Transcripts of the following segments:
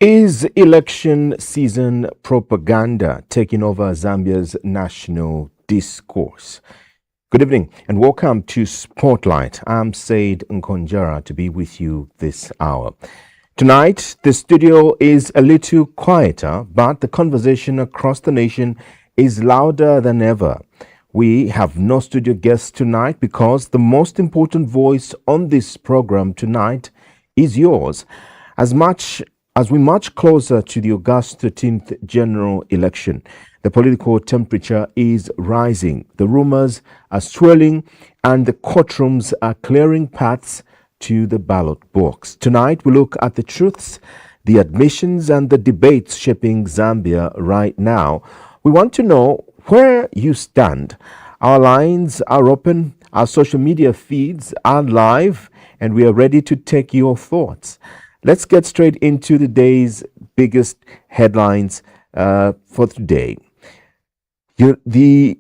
Is election season propaganda taking over Zambia's national discourse? Good evening and welcome to Spotlight. I'm Seidlitz Nkhonjera to be with you this hour. Tonight, the studio is a little quieter, but the conversation across the nation is louder than ever. We have no studio guests tonight because the most important voice on this program tonight is yours. As we march closer to the August 13th general election, the political temperature is rising. The rumors are swirling and the courtrooms are clearing paths to the ballot box. Tonight, we look at the truths, the admissions, and the debates shaping Zambia right now. We want to know where you stand. Our lines are open, our social media feeds are live, and we are ready to take your thoughts. Let's get straight into the day's biggest headlines for today. The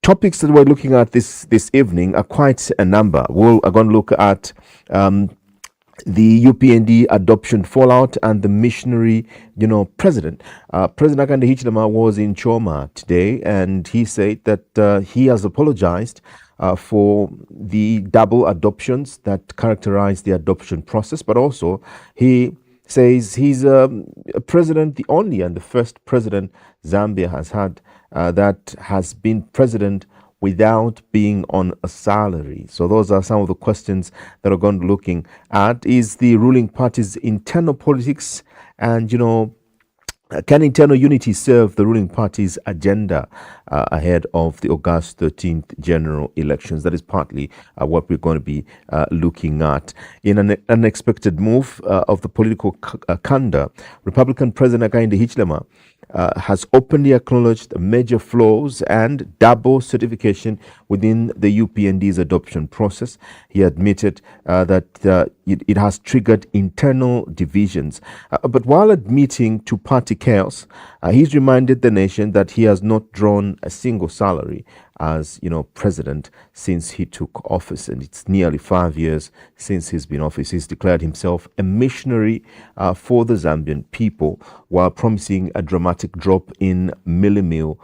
topics that we're looking at this evening are quite a number. We're going to look at the UPND adoption fallout and the missionary, president. President Hakainde Hichilema was in Choma today, and he said that he has apologized for the double adoptions that characterize the adoption process, but also he says he's a president, the only and the first president Zambia has had that has been president without being on a salary. So those are some of the questions that are going to be looking at. Is the ruling party's internal politics and, can internal unity serve the ruling party's agenda ahead of the August 13th general elections? That is partly what we're going to be looking at. In an unexpected move of the political calendar, Republican President Hakainde Hichilema has openly acknowledged major flaws and double certification within the UPND's adoption process. He admitted that it has triggered internal divisions. But while admitting to party chaos, he's reminded the nation that he has not drawn a single salary as president since he took office, and it's nearly 5 years since he's been in office. He's declared himself a missionary for the Zambian people while promising a dramatic drop in meal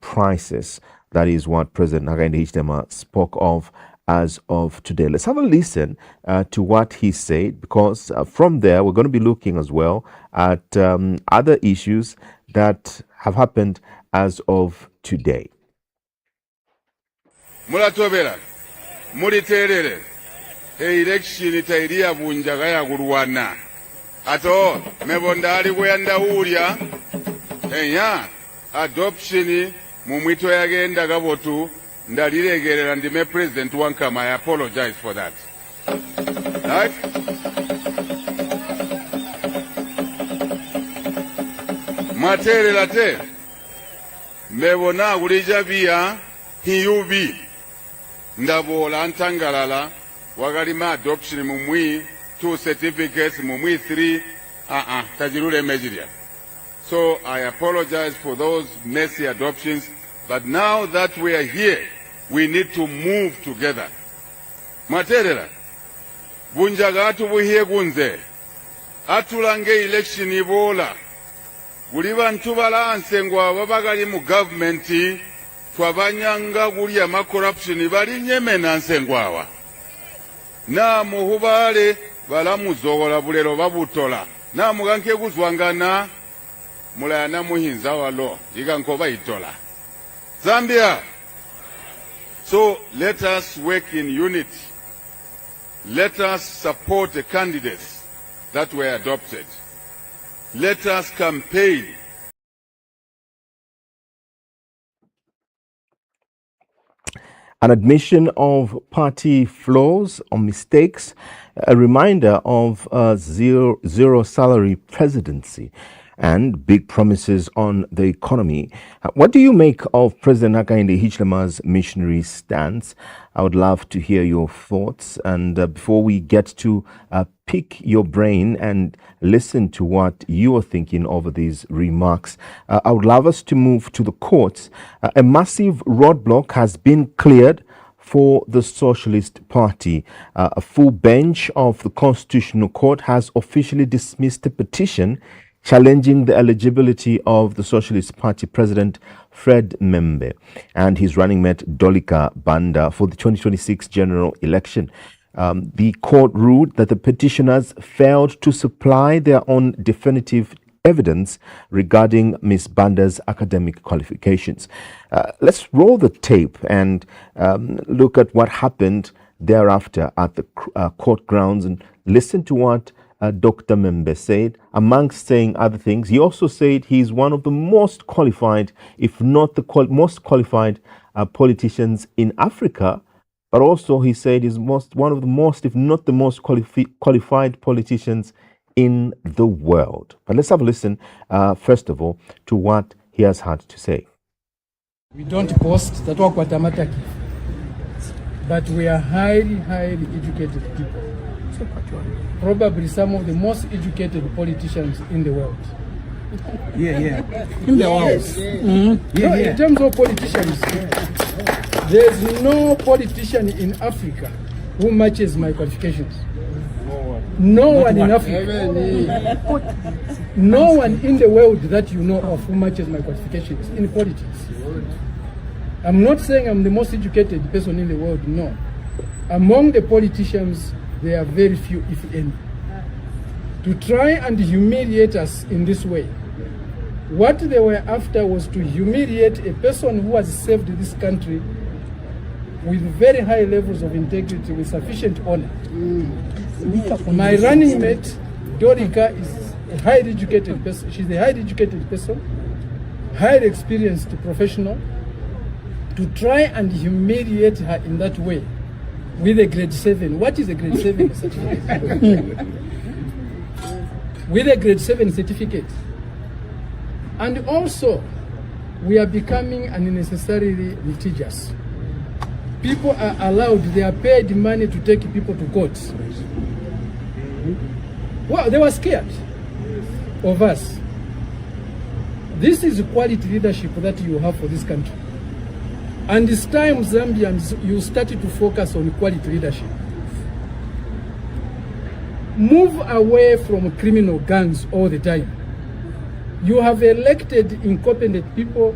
prices. That is what President Hakainde Hichilema spoke of as of today. Let's have a listen to what he said, because from there we're going to be looking as well at other issues that have happened as of today. Mulatobera muliterere election tairia bunjaga ya gurwana ato mebondali kwenda ulya enya adoption mu mwito yagenda gabotu ndaliregerera ndime president wankama. I apologize for that. Right? Matere late mebona ulija via hiyubi ndabola ntangalala wagalima adoption mumwi 2 certificates mumwi 3 tajirule mejiria. So I apologize for those messy adoptions, but now that we are here, we need to move together. Materera bunjagatu buhiye gunze atulange election ibola buli bantu balanse ngwa babagali mu government twabanyanga gulya ma corruption bali nyemena nsengwawa na muhubale balamuzogola bulero babutola na muganke guzwangana mulana muhinza walo igankoba itola Zambia. So let us work in unity. Let us support the candidates that were adopted. Let us campaign. An admission of party flaws or mistakes, a reminder of a zero salary presidency, and big promises on the economy. What do you make of President Hakainde Hichilema's missionary stance? I would love to hear your thoughts. And before we get to pick your brain and listen to what you are thinking over these remarks, I would love us to move to the courts. A massive roadblock has been cleared for the Socialist Party. A full bench of the Constitutional Court has officially dismissed a petition challenging the eligibility of the Socialist Party President Fred Membe and his running mate Dolika Banda for the 2026 general election. The court ruled that the petitioners failed to supply their own definitive evidence regarding Ms. Banda's academic qualifications. Let's roll the tape and look at what happened thereafter at the court grounds and listen to what Dr. Membe said. Amongst saying other things, he also said he's one of the most qualified, if not the most qualified politicians in Africa. But also he said he's one of the most, if not the most qualified politicians in the world. But let's have a listen, first of all, to what he has had to say. We don't boast that work what but we are highly educated people. Probably some of the most educated politicians in the world. In the world. Mm-hmm. In terms of politicians, there's no politician in Africa who matches my qualifications. No one in Africa. No one in the world that you know of who matches my qualifications in politics. I'm not saying I'm the most educated person in the world, no. Among the politicians, there are very few, if any. To try and humiliate us in this way, what they were after was to humiliate a person who has served this country with very high levels of integrity, with sufficient honor. My running mate, Dorika, is a highly educated person. She's a highly educated person, highly experienced professional. To try and humiliate her in that way with a grade 7. What is a grade 7 certificate? With a grade 7 certificate. And also, we are becoming unnecessarily litigious. People are allowed, they are paid money to take people to court. Well, they were scared of us. This is quality leadership that you have for this country. And it's time, Zambians, you started to focus on quality leadership. Move away from criminal gangs all the time. You have elected incompetent people,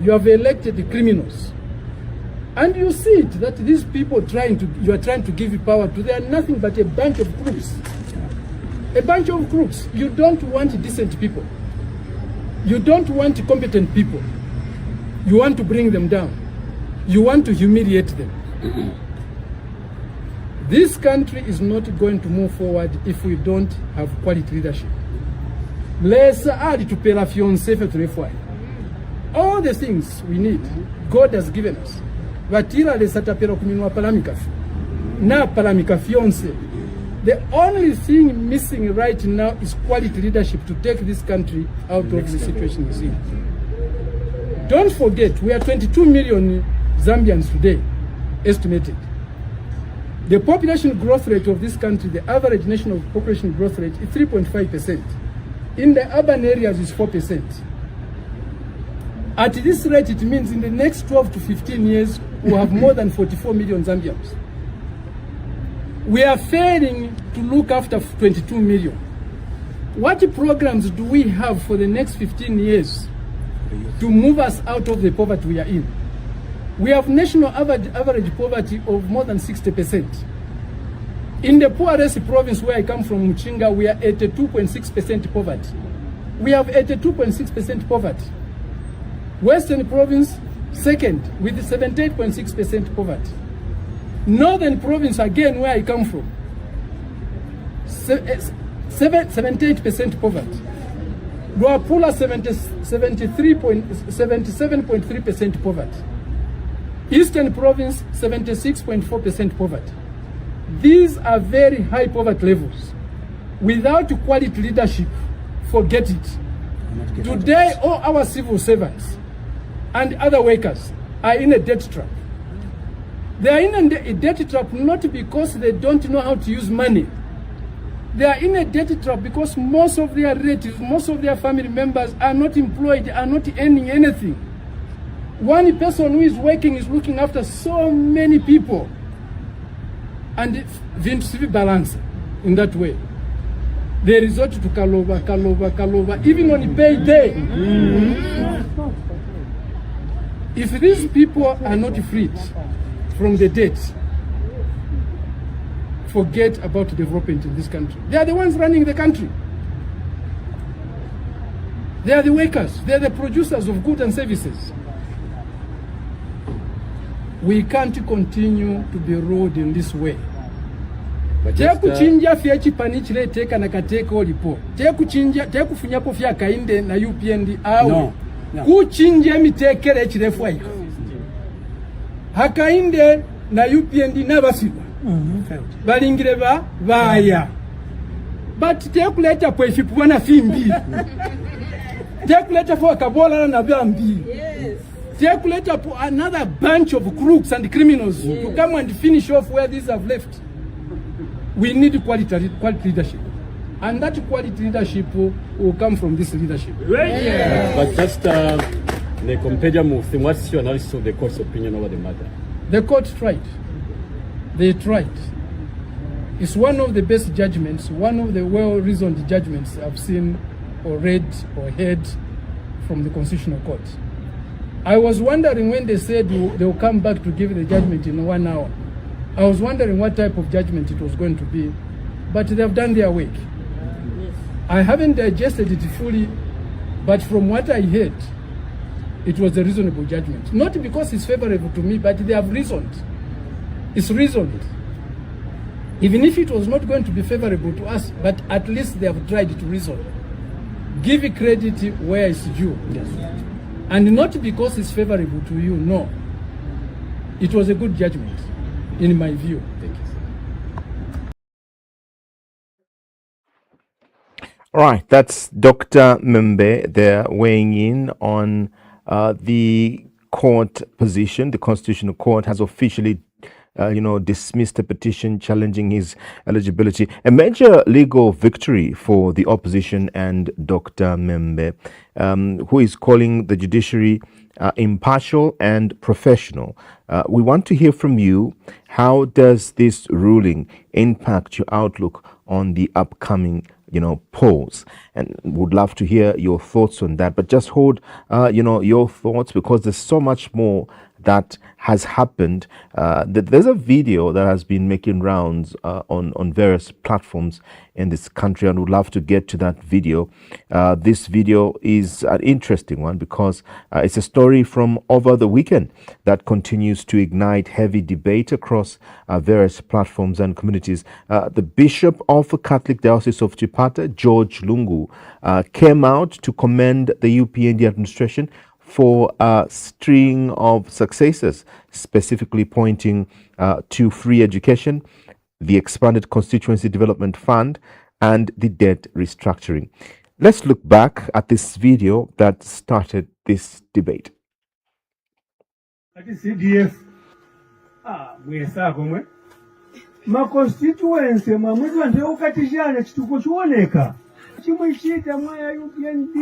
you have elected the criminals. And you see it, that these people you are trying to give power to, they are nothing but a bunch of crooks. A bunch of crooks. You don't want decent people. You don't want competent people. You want to bring them down. You want to humiliate them. This country is not going to move forward if we don't have quality leadership. All the things we need, God has given us. The only thing missing right now is quality leadership to take this country out of the situation it's in. Don't forget, we are 22 million Zambians today, estimated. The population growth rate of this country, the average national population growth rate is 3.5%. In the urban areas is 4%. At this rate, it means in the next 12 to 15 years, we'll have more than 44 million Zambians. We are failing to look after 22 million. What programs do we have for the next 15 years to move us out of the poverty we are in? We have national average poverty of more than 60%. In the poorest province where I come from, Mchinga, we are at 2.6% poverty. We have 82.6% poverty. Western province, second, with 78.6% poverty. Northern province, again, where I come from, 78% poverty. Luapula, 77.3% poverty. Eastern province, 76.4% poverty. These are very high poverty levels. Without quality leadership, forget it. Today, all our civil servants and other workers are in a debt trap. They are in a debt trap not because they don't know how to use money. They are in a debt trap because most of their relatives, most of their family members are not employed, are not earning anything. One person who is working is looking after so many people. And it's balance in that way. They resort to Kalova, even on payday. If these people are not freed from the debt, forget about development in this country. They are the ones running the country. They are the workers. They are the producers of goods and services. We can't continue to be ruled in this way. Kuchinja fya chipani chile teka na kateka olipo. Kufunyapo fya kainde na UPND awe. No. Kuchinja mitekele chirefu aiko. Hakainde na UPND nabasiwa. Balingire baya. But kuleta pwefipu wana fimbi. Kuleta for kabola na bambi. Kuleta another bunch of crooks and criminals to come and finish off where these have left. We need quality leadership. And that quality leadership will come from this leadership. Yeah. But just what's your analysis of the court's opinion over the matter? The court tried. They tried. It's one of the best judgments, one of the well-reasoned judgments I've seen or read or heard from the Constitutional Court. I was wondering when they said they will come back to give the judgment in 1 hour. I was wondering what type of judgment it was going to be, but they have done their work. Yes. I haven't digested it fully, but from what I heard, it was a reasonable judgment. Not because it's favorable to me, but they have reasoned. It's reasoned. Even if it was not going to be favorable to us, but at least they have tried to reason. Give credit where it's due. Yes. And not because it's favorable to you, no. It was a good judgment, in my view. Thank you, sir. All right, that's Dr. Membe there weighing in on the court position. The Constitutional Court has officially dismissed a petition challenging his eligibility. A major legal victory for the opposition and Dr. Membe, who is calling the judiciary impartial and professional. We want to hear from you. How does this ruling impact your outlook on the upcoming polls? And would love to hear your thoughts on that. But just hold your thoughts, because there's so much more that has happened. There's a video that has been making rounds on various platforms in this country, and would love to get to that video. This video is an interesting one because it's a story from over the weekend that continues to ignite heavy debate across various platforms and communities. The Bishop of the Catholic Diocese of Chipata, George Lungu, came out to commend the UPND administration for a string of successes, specifically pointing to free education, the expanded constituency development fund, and the debt restructuring. Let's look back at this video that started this debate. CDF mwesako ma constituency mwamuzi wanteo ukatijana chituko chuoneka chimwishita mwaya UPND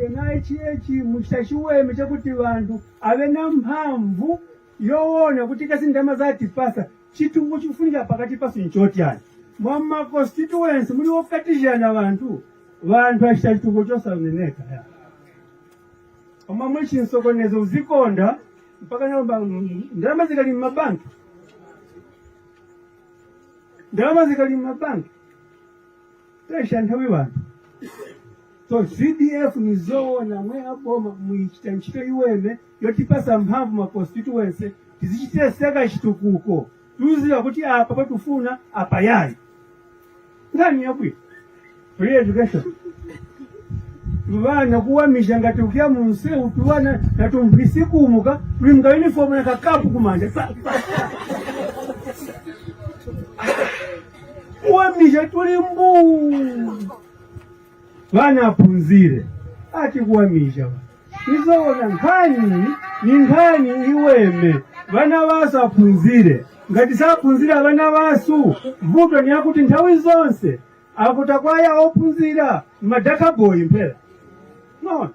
na HH mushachiweme chakuti vantu ave na mphamvu yoona kuti kasi ndama zati pasa chituko chifunika pakati pasu nchotyana mwa constituency muli okatijana vantu achita chituko chosaoneka ya omwe chinsokonezo uzikonda mpaka naomba ndama zikali mabanki tesha nthawi vantu. So CDF ni zoona mwe aboma muichita nchito iweme yotipasa mphamvu ma constituency tizichitira saka chitukuko tuziwa kuti apa patufuna apa yayi ngani yakwi free education vana kuwamisha ngati ukia munsewu tuwana natumpisi kumuka tuli mga uniform na kakapu kumanja kuwamisha tuli mbu vana apunzire ati kuwamisha izoona nkhani iweme vana vasu apunzire ngati sapunzira vana vasu vuto ni akuti nthawi zonse akutakwaya opunzira madakaboyi mpela no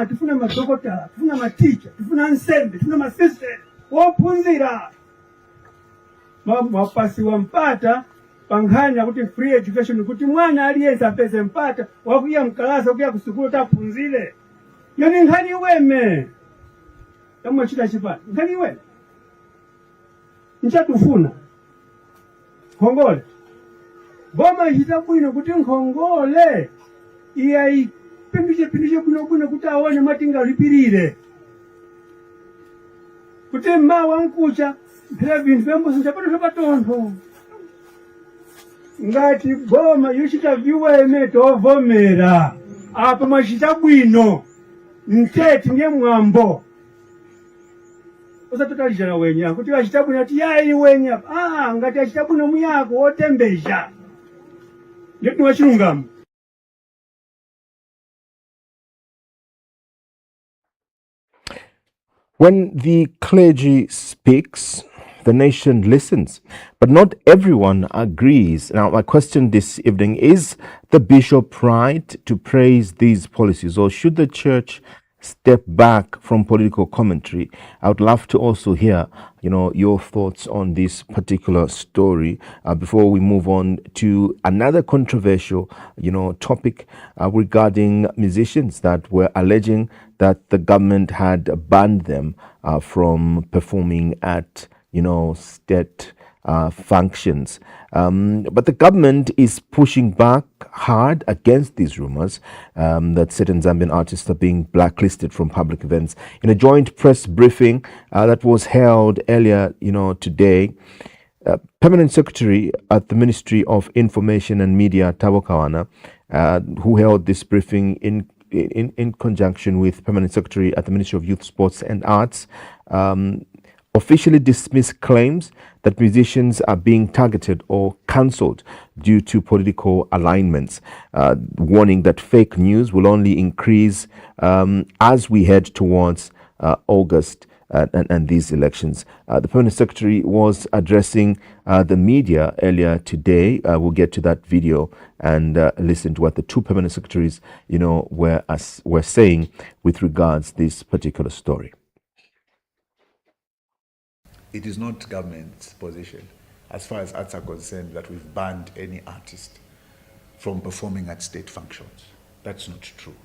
tifuna madokotala tifuna maticha tifuna nsembe tifuna masistere opunzira mapasi wa mpata pankhani yakuti free education kuti mwana aliyense apeze mpata wakuya mkalasa wakuya kusukulu taphunzire. Yoni nkhani iweme yomwe chita chipata nkhani iweme nchatufuna Nkhongole boma ichita bwino kuti Nkhongole iya pindushe bwino kuti aone matinga lipirire kuti mmawa nkucha phela vinthu vyambuso nchapato zvapatontho ngati boma yochita viweme tovomera apa mwachita bwino mteti ndiye mwambo usatotalijana wenya kuti wachita bwino ati yayi wenya ngati achita bwino muyako wotembeza ndeti wachilungamo. When the clergy speaks, the nation listens, but not everyone agrees. Now, my question this evening, is the bishop right to praise these policies, or should the church step back from political commentary? I would love to also hear, your thoughts on this particular story before we move on to another controversial, topic regarding musicians that were alleging that the government had banned them from performing at, state functions. But the government is pushing back hard against these rumors that certain Zambian artists are being blacklisted from public events. In a joint press briefing that was held earlier, today, Permanent Secretary at the Ministry of Information and Media, Thabo Kawana, who held this briefing in conjunction with Permanent Secretary at the Ministry of Youth, Sports and Arts, officially dismissed claims that musicians are being targeted or cancelled due to political alignments, warning that fake news will only increase as we head towards August and these elections. The Permanent Secretary was addressing the media earlier today. We'll get to that video and listen to what the two Permanent Secretaries, were saying with regards to this particular story. It is not government's position, as far as arts are concerned, that we've banned any artist from performing at state functions. That's not true.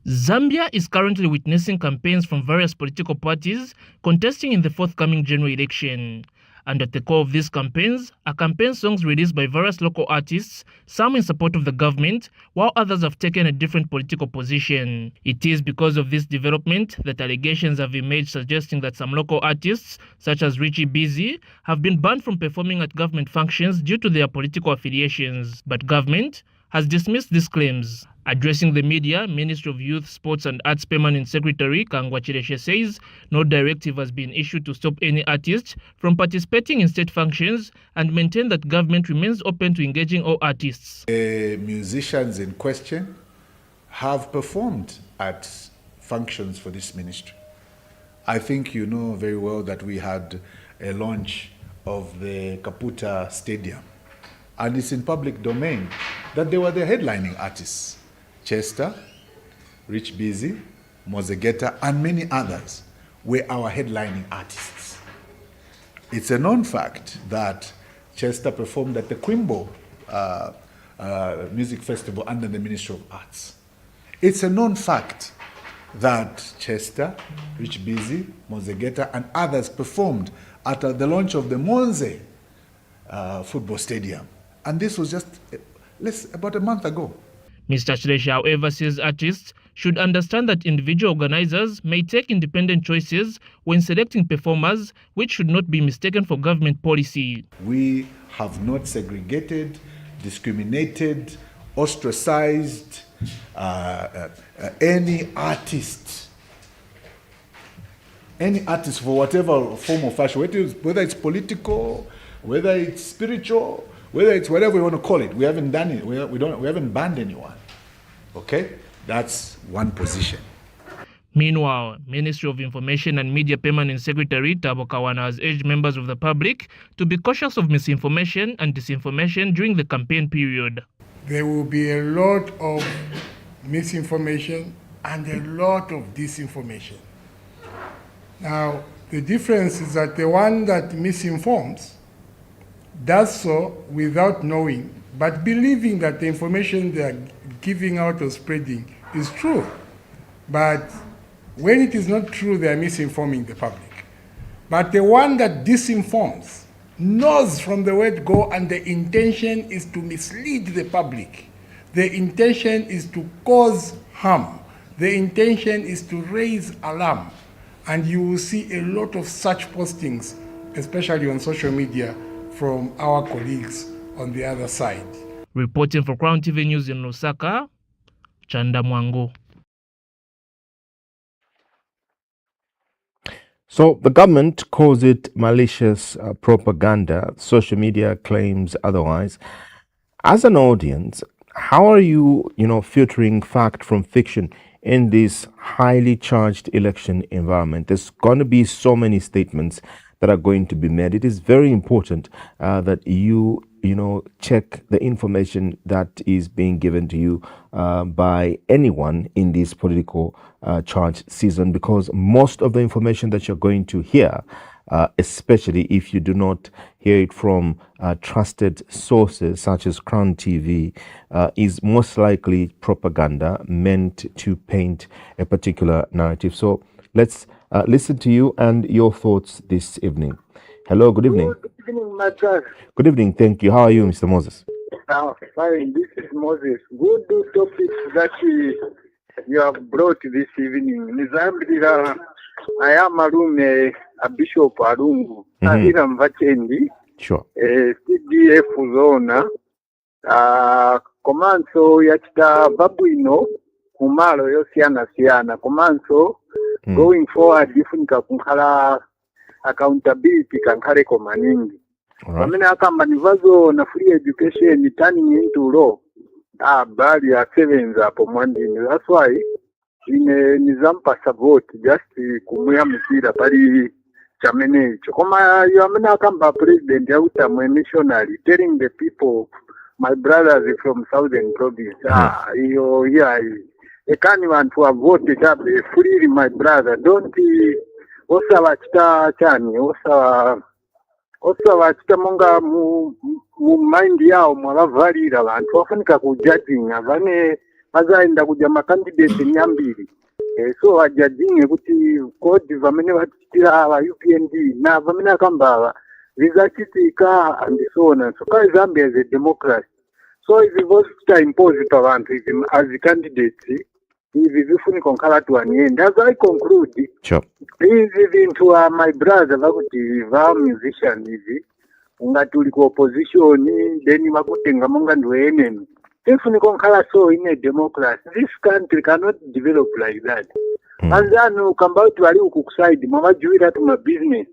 Zambia is currently witnessing campaigns from various political parties contesting in the forthcoming general election. And at the core of these campaigns are campaign songs released by various local artists, some in support of the government, while others have taken a different political position. It is because of this development that allegations have emerged suggesting that some local artists, such as Richie Busy, have been banned from performing at government functions due to their political affiliations. But government has dismissed these claims. Addressing the media, Ministry of Youth, Sports and Arts Permanent Secretary Kangwa Chireshe says no directive has been issued to stop any artist from participating in state functions and maintain that government remains open to engaging all artists. The musicians in question have performed at functions for this ministry. I think you know very well that we had a launch of the Kaputa Stadium, and it's in public domain that they were the headlining artists. Chester, Rich Busy, Mozegeta, and many others were our headlining artists. It's a known fact that Chester performed at the Quimbo Music Festival under the Ministry of Arts. It's a known fact that Chester, Rich Busy, Mozegeta, and others performed at the launch of the Monze football stadium. And this was just about a month ago. Mr. Chireshe, however, says artists should understand that individual organizers may take independent choices when selecting performers, which should not be mistaken for government policy. We have not segregated, discriminated, ostracized any artist for whatever form of fashion, whether it's political, whether it's spiritual, whether it's whatever we want to call it. We haven't done it. We haven't banned anyone. Okay, that's one position. Meanwhile, Ministry of Information and Media Permanent Secretary Thabo Kawana has urged members of the public to be cautious of misinformation and disinformation during the campaign period. There will be a lot of misinformation and a lot of disinformation. Now, the difference is that the one that misinforms does so without knowing, but believing that the information they are giving out or spreading is true. But when it is not true, they are misinforming the public. But the one that disinforms knows from the word go, and the intention is to mislead the public. The intention is to cause harm. The intention is to raise alarm. And you will see a lot of such postings, especially on social media, from our colleagues on the other side. Reporting for Crown TV News in Lusaka, Chanda Mwango. So the government calls it malicious propaganda. Social media claims otherwise. As an audience, how are you, filtering fact from fiction in this highly charged election environment? There's going to be so many statements that are going to be made. It is very important that you check the information that is being given to you by anyone in this political charged season, because most of the information that you're going to hear, especially if you do not hear it from trusted sources such as Crown TV, is most likely propaganda meant to paint a particular narrative. So let's listen to you and your thoughts this evening. Hello, good evening. Good evening, my brother. Good evening, thank you. How are you, Mr. Moses? Fine, this is Moses. Good topics that you have brought this evening. Zambia, I am a Bishop Arungu, Ahira Mvachendi, Sure. CDF zona, komanso yachita babuino, kumalo siana, komanso, going forward, ifunika kunkala accountability kankare komaningi. Wamene akamba nivazo na free education turning into law. Bali ya sevens hapo mwandini. That's why nizampa support just kumuya mpira pali chamene icho. Koma yamene akamba president yauta mwe missionary telling the people, my brothers from southern province, iyo ekani wantu wa vote chabe freely, my brother, don't osawa chita chani, osawa chita monga mu mind yao mwavavalira vantu wafunika kujudging avane azaenda kuja makandidate nyambiri, so wajudging kuti kodi vamene vatitira ava UPND na vamene akamba vizachitika and so on and so on. Zambia is a democracy, so if we want to impose pa vantu as candidates, ivi vifunika nkhala tuwanienda. As I conclude, sure, hizi vintu my brother vakuti va musician hivi ngati uli ku opposition then vakutenga monga ndiwe enemy, tifunika nkhala so in a democracy. This country cannot develop like that. Anzanu kamba kuti wali uku kuside mwavajuwira tu business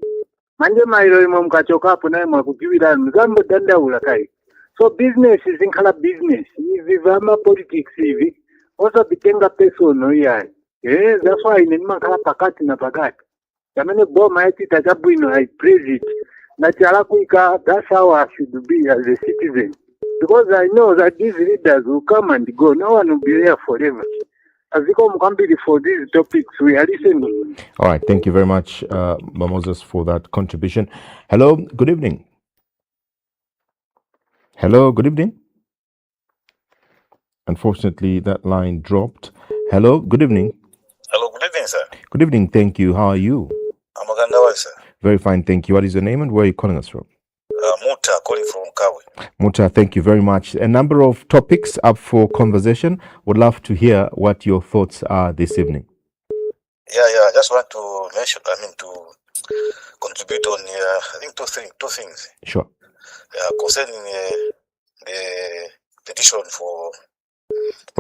manje mairo imwe mkachokapo naye mwakujuwira mzambo dandaula kai. So business is nkhala business, hivi vama politics hivi osa bitenga personal yayi. That's why nimakhala pakati na pakati. Yamene boma yati tachabuino, I praise it. Nachala kuika, that's how I should be as a citizen. Because I know that these leaders will come and go. No one will be there forever. As we come for these topics, we are listening. All right, thank you very much, Moses, for that contribution. Hello, good evening. Hello, good evening. Unfortunately, that line dropped. Hello, good evening. Hello, good evening, sir. Good evening, thank you. How are you? I'm Ogandawa, sir. Very fine, thank you. What is your name and where are you calling us from? Muta, calling from Kawe. Muta, thank you very much. A number of topics up for conversation. Would love to hear what your thoughts are this evening. Yeah, I just want to mention, to contribute on, I think two things. Sure. Concerning the petition for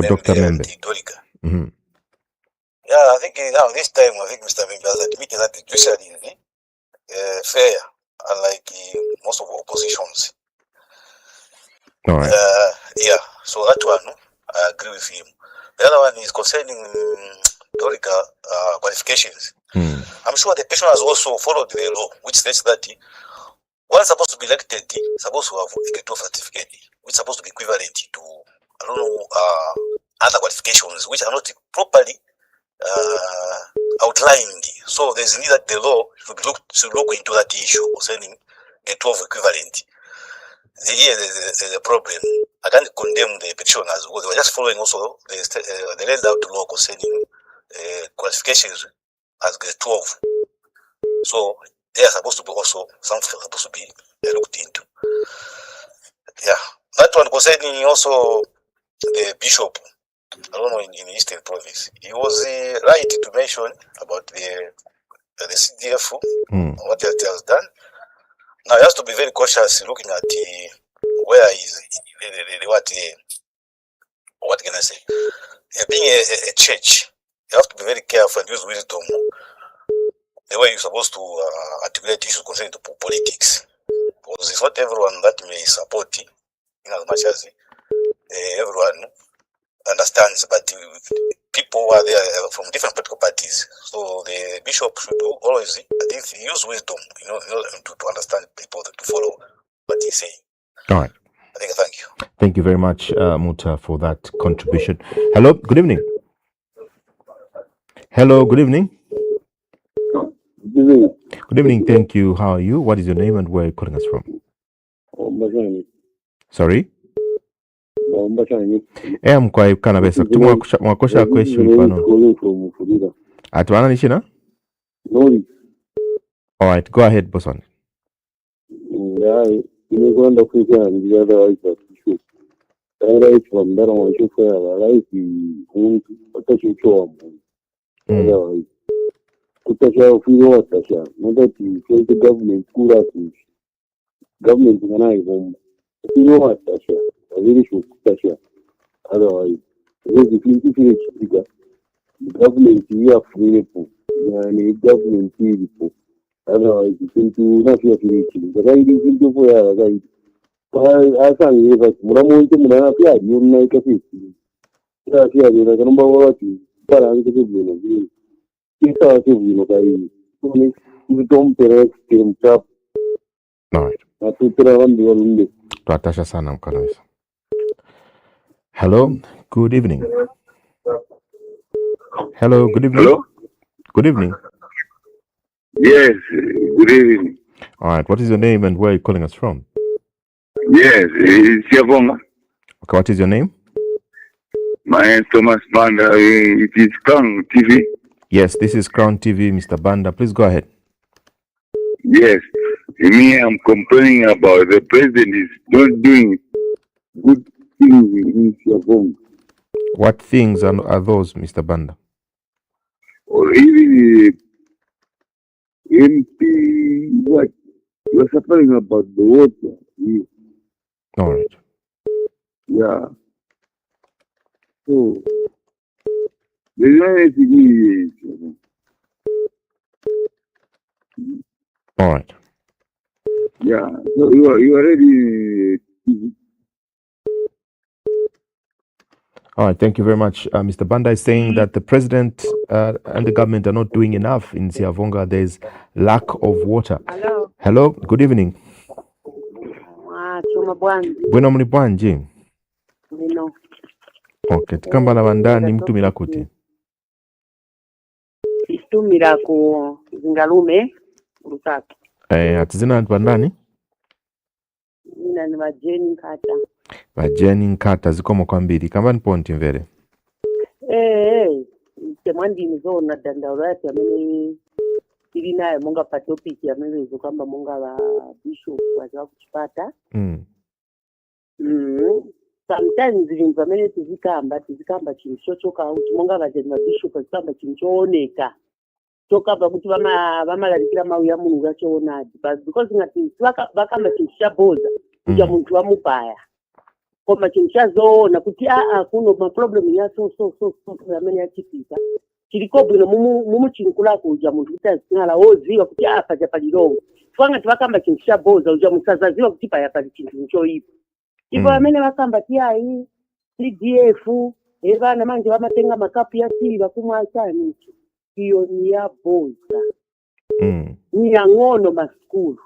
Dr. Membe. Mm-hmm. Yeah, I think now this time, Mr. Membe has admitted that the judiciary is fair, unlike most of the oppositions. All right. So that one, I agree with him. The other one is concerning Dorica qualifications. I'm sure the patient has also followed the law, which states that one is supposed to be elected, supposed to have electoral certificate, which is supposed to be equivalent to, other qualifications, which are not properly outlined. So there's need that the law should look into that issue concerning the 12 equivalent. Here there's a problem. I can't condemn the petitioners because they were just following also the laid out law concerning qualifications as grade 12. So they are supposed to be also something supposed to be looked into. Yeah, that one concerning also the bishop. I don't know in Eastern Province. He was right to mention about the CDF, what it has done. Now, you have to be very cautious looking at where is what can I say? Being a church, you have to be very careful and use wisdom the way you're supposed to articulate issues concerning politics. Because it's not everyone that may support it, in as much as everyone understands, but people who are there from different political parties. So the bishop should always, I think, use wisdom, in order to understand people, to follow what he's saying. All right. I think, thank you. Thank you very much, Muta, for that contribution. Hello, good evening. Hello, good evening. Good evening, thank you. How are you? What is your name and where are you calling us from? Sorry? Mkwai kanabesa mwakosha question pano. Atwana nishina? All right, go ahead, Boson. Otherwise, the government here free people, and government people. Otherwise, you can do nothing for it. But I didn't do for you. I can't live at Muramonte Munafia, you make a fifty. Yeah, the number of you, but I'm the good. It's out of you, you don't direct him up. All right. I put it on the only. Tuatasha sana mkanaweza. Hello, good evening. Hello, good evening. Hello? Good evening. Yes, good evening. All right, what is your name and where are you calling us from? Yes, it's Yavonga. Okay, what is your name? My name is Thomas Banda. It is Crown TV. Yes, this is Crown TV, Mr. Banda. Please go ahead. Yes, me, I'm complaining about the president is not doing good things in Yavonga. What things are those, Mr. Banda? Or even MP, what? You're suffering about the water. All right. Yeah. So, there's no anything. All right. Yeah. So you are ready. All right, thank you very much. Mr. Banda is saying that the president and the government are not doing enough in Siavonga. There's lack of water. Hello. Hello, good evening. Bueno mlipwanji. Nino. Okay, tikamba na bandani mtumila kuti. Istumira ku zingalume Lusaka. Atizina bandani? Nina ni Majeni Nkata. Majeni Nkata zikomo kwambiri. Kamba ni ponti mvere. Temwandi nizona dandaula yati amene ili naye munga pa topic ya mewezo kamba munga la bishop wajawa kuchipata. Sometimes vintu amene tizikamba chini chochoka uchi munga vajeni wa bishop wazikamba chini chooneka. Chokamba kuti vamalalikira mau ya mungu yachoonadi. But because ngati vakamba chini chaboza kuja muntu wa mupaya. Koma chini chazoona kuti kuno ma problem ya so amene yachipita. Chiriko bwino mumu chinkula kuja muntu kutazinala oziwa kuti paja palirongo. Twanga tivakamba chinthu chaboza uja musazaziwa kuti paya pali chinthu nchoipa. Ipo amene vakamba tiayi CDF evana manje vamatenga makapu ya siliva kumwachani iyo ni ya boza. Ni ya ng'ono maskulu.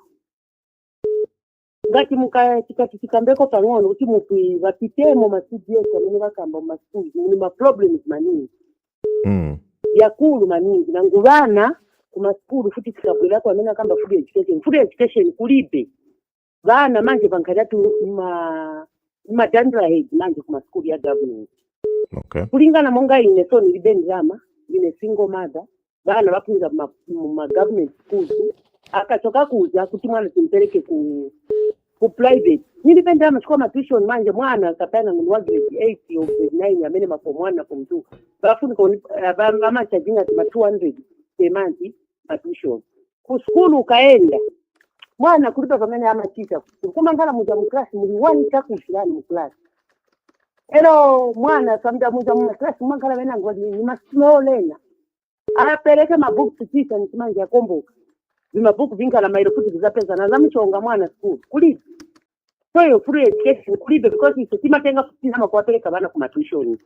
Ngati tikambeko pang'ono kuti mupi vapitemo ma CDF amene vakamba maskulu ni ma problems maningi. Yakulu maningi na nguvana kuma skulu futi tikabwera kwa amene akamba food education kulibe. vana manje vankadatu madandra head manje kuma school ya government. Okay. Kulingana monga ine so nilibe ndrama ine single mother vana vafunza ma government schools akachoka kuja kuti mwana timpereke ku private nilibe ndrama chukua tuition manje mwana kapana ni wa grade 8 au grade 9 amene ma form 1 na form 2 bafuni ama charging at 200 per month tuition ku school ukaenda mwana kulipa pamene ama teacher kama ngala muja mu class muri one takushirani mu class. Hello, mwana samda muja mu class mwangala wena ngodi ni maslolena. Apeleke mabuku tutisa nisimanje akomboka. Mabuku vingala mairo kuti bizapeza na zamuchonga mwana school. Kulipa. So yo free education kulipa because it's timatenga kutina makwapeleka bana kuma tuition.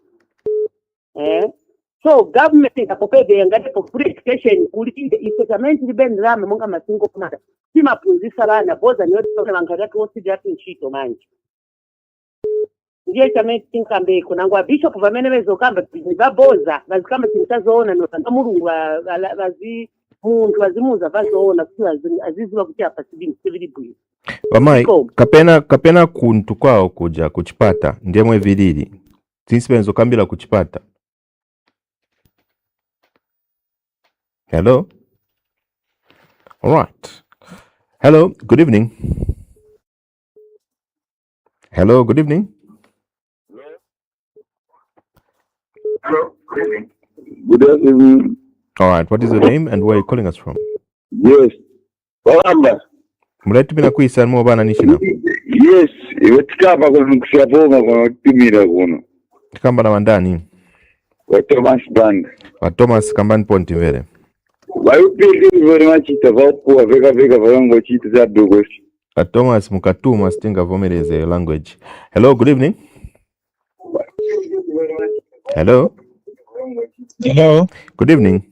So government ikapopebe yangade for free education kulipa isetamenti libendera monga masingo kumada. Simapunzisa bana boza niyo tone bangada kosidi ati nchito manje. Ndiye chameti tinkambe kunangwa bishop vamene vezokamba baboza vazikamba tintazoona nosanga mulungu muntu vazimuza vazoona kuti aziziva kuti apa sivili bwino. Vamai kapena kuntu kwao kuja kuchipata ndiemwe vilili tinsipenzo kambila kuchipata. Hello. All right. Hello, good evening. Hello, good evening. Hello, good evening. Good evening. All right, what is your name and where are you calling us from? Yes. Wamba. Mletu bina kuisa mo bana nishina. Yes, wetikapa kwa kushaponga kwa timira kuno. Tikamba na mandani. Wa Thomas Band. Wa Thomas Kambani Ponti vele. Wayupili very much itavapo vega vayango chita za dogos. Thomas mukatuma stinga vomereze language. Hello, good evening. Hello. Hello. Good evening.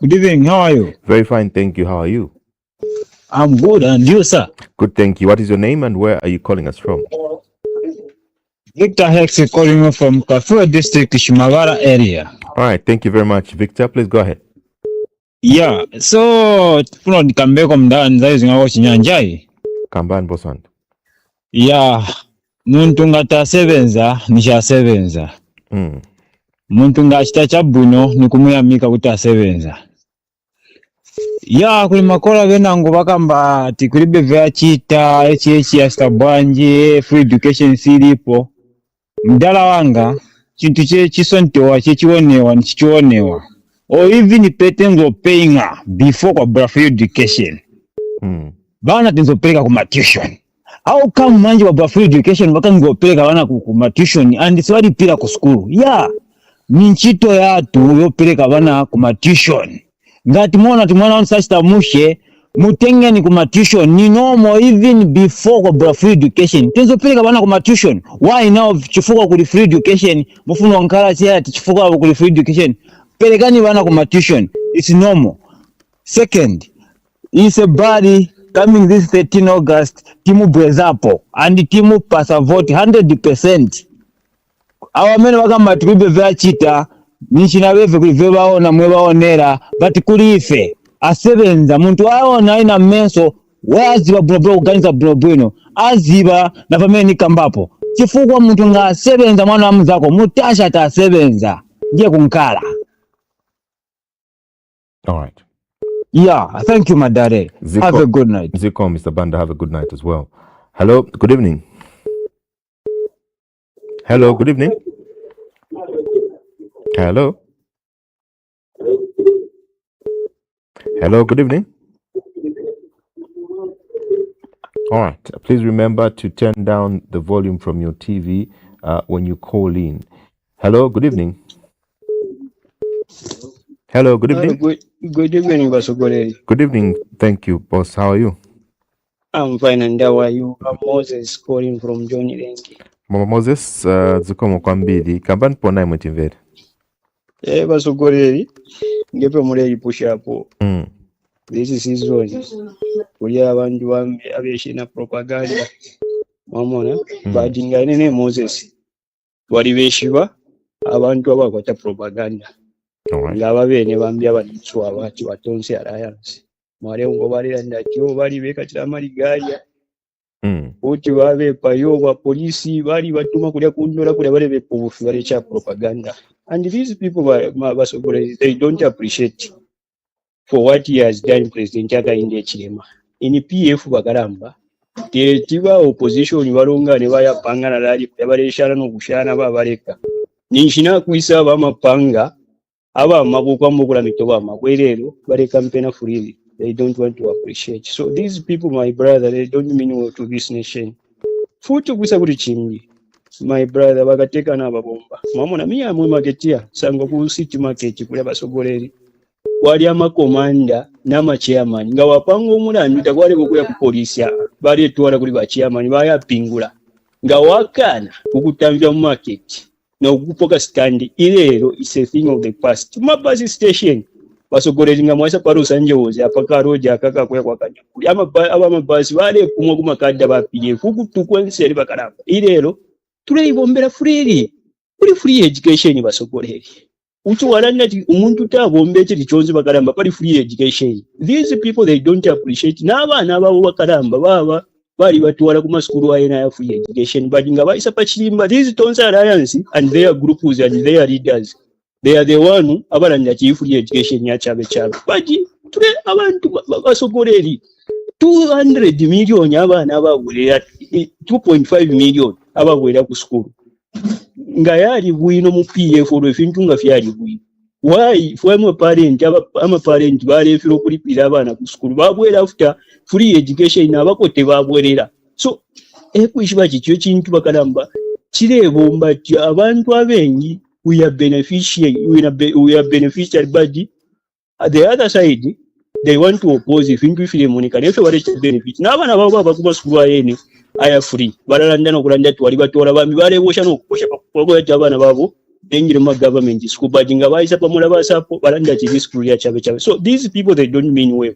Good evening. How are you? Very fine, thank you. How are you? I'm good, and you, sir? Good, thank you. What is your name and where are you calling us from? Victor Hex calling you from Kafua District, Shimavara area. All right, thank you very much. Victor, please go ahead. Yeah, so puno nikambeko mdani zaizi ngawo chinyanjai. Kambani Bosand. Yeah, muntu ngata sevenza nisha sevenza. Muntu ngachita chabuno nikumuyamika kuti asevenza. Yeah, kuli makola venango bakamba tikulibe vya chita HH ya stabwanji free education silipo. Mdala wanga chintu chisontewa chichionewa nichichionewa. Or even petengo paying before kwa free education. Bana tinzopeleka kuma tuition. How come manje wa free education bakangopeleka bana kuma tuition and siwali pila ku school? Yeah. Minchito yatu yopeleka bana kuma tuition. Ngati mwana onsasta mushe mutenge ni kuma tuition ni normal even before kwa free education. Tinzopeleka bana kuma tuition. Why now chifuka ku free education mufuno wankala tia chifuka ku free education? Pelekani bana kuma tuition. It's normal. Second, it's a body coming this 13 August, timu Brezapo, and the timu pass a vote 100%. Our men wakamba tulibe vya chita, nishina wefe kuliveba ona mweba onera, but kulife, asevenza, muntu waona ina menso, waziba bloblo uganiza blobwino, aziba na fameni kambapo. Chifukwa muntu nga asevenza mwana wa mzako, mutasha ta asevenza, je kunkala. All right. Yeah, thank you, Madare. Have a good night. Ziko, Mr. Banda, have a good night as well. Hello, good evening. Hello, good evening. Hello. Hello, good evening. All right, please remember to turn down the volume from your TV when you call in. Hello, good evening. Hello, good evening. Good evening, Basugoreri. Good evening. Thank you, boss. How are you? I'm fine, and how are you? I'm Moses calling from Johnny Lenki. Mama Moses, zikomo kwa mbili. Kambani pona imutimvere. Basugoreri. Ngepe mule push hapo. This is his zone. Kulia abantu bambe abeshina propaganda. Mamona. Badinga nene Moses. Wali beshiba abantu abakwata propaganda. Ngaba bene bambi abalitwa abati batonse alliance. Mwale ngo balira ndakyo bali bekatira maligaya. Uti wabe payoba polisi bali batuma kulya kundola kulya bale bepufu bale cha propaganda. And these people they don't appreciate for what he has done, President Chaka India Chilema. In PF Bagaramba, the Tiba opposition Varunga Nevaya Panga Radi, Evareshana no Bushana Bavareka. Nishina Kuisa Bama Panga, Ava Mabuka Mugula Mitobama, Werero, Bare campaign freely. They don't want to appreciate. So these people, my brother, they don't mean well to this nation. Futu Kusaburi Chimbi, my brother, Bagateka Nababomba. Mamona Mia Mumagetia, Sangoku City Market, Kulaba Sogoleri. Wali amakomanda n'ama chairman nga wapanga omulandu takwale kukuya ku polisi bali etwala kuli ba chairman bayapingula nga wakana kukutambya mu market na okupoka stand ilero is a thing of the past. Mabasi station basogolera nga mwasa paro sanjoze apaka roja akaka kwa kanya kuli amabasi bali kumwa kumakadda bapige kukutukwense ali bakalamba ilero tuleyibombera freely kuli free education basogolera. Uchuwarana umuntu tabombe chiri chonzi bakaramba pali free education. These people they don't appreciate n'abaana ababo bakaramba baba bali batwala ku masukulu ayina ya free education but nga bayisa pachirimba. These Tonsa Alliance and their groups and their leaders, they are the one abalanda chi free education ya chabe but tule abantu basogoleri 200 million abaana abawulira 2.5 million abawulira ku skulu nga yali bwino mu PF olwefintu nga fyali bwino. Why former parent parent balefera okulipira abaana ku skulu babwera after free education abakote babwerera. So ekwishiba kikyo kintu bakalamba kirebomba ti abantu abengi we are beneficiary but at the other side they want to oppose ifintu ifire monika nefe wale benefit n'abaana babo abakuba skulu ayene aya free balalanda nokulanda twali batola bambi balebosha nokukosha pakoko y'abaana babo engire mu government school but nga bayisa pamula basapo balanda chi school ya chabe. So these people they don't mean well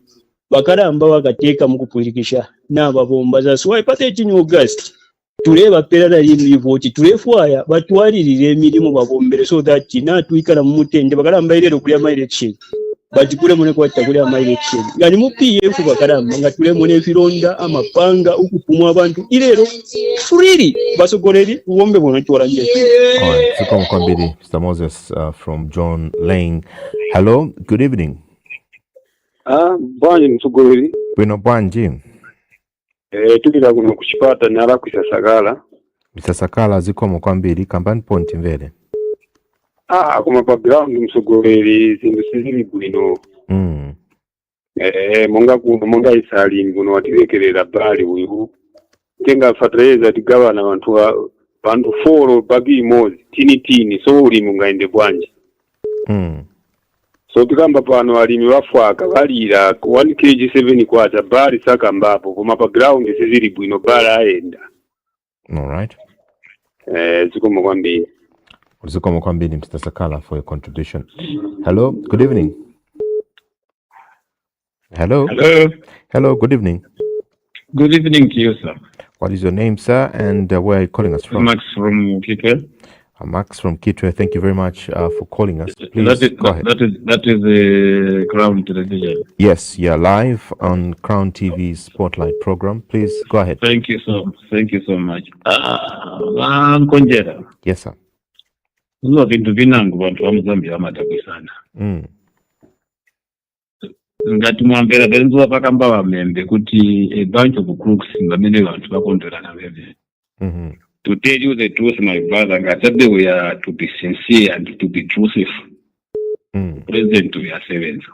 bakalamba bagateeka mu kupulirikisha n'ababomba za so ipate chi August tuleba perala yindi vote tulefwaya batwalirire emirimu babombere so that na tuikala mu mutende bakalamba ilero kulya my election but kule mune kwata kule ama election ngani mu PF bakalamba nga tule mune fironda amapanga ukupumwa abantu ilero freely basogoleri uombe bono chora nje. Alright, Sukomo Kwambiri, Mr. Moses from John Lane. Hello, good evening. Bwanji msugoleri. Bwino bwanji. Tulira kuno kuchipata nala kusasagala. Bisasakala Zikomo Kwambiri, kampani point mvele. Kuma background msugoleri zindu sizili bwino. Monga isali kuno watirekerera bali uyu. Tenga fatreza tigabana bantu foro bagi mozi tini so uli mungaende bwanji. So tukamba pano alimi wafwaka balira 1 kg 7 kwata bali saka mbapo kuma background sizili bwino bala aenda. All right. Zikomo Kwambiri. Zikomo Kwambiri, Mr. Sakala, for your contribution. Hello, good evening. Hello. Hello, good evening. Good evening to you, sir. What is your name, sir, and where are you calling us from? Max from Kitwe. Max from Kitwe, thank you very much for calling us. Please go ahead. That is the Crown Television. Yes, you're live on Crown TV's Spotlight program. Please go ahead. Thank you so much. Nkhonjera. Yes, sir. Kuzo vintu vinangu bantu wa Zambia amadabisana. Ngati mwambera benzo pakamba bamembe kuti a bunch of crooks ngamene bantu bakondolana bebe. To tell you the truth, my brother, ngatabe we are to be sincere and to be truthful. President to your servants.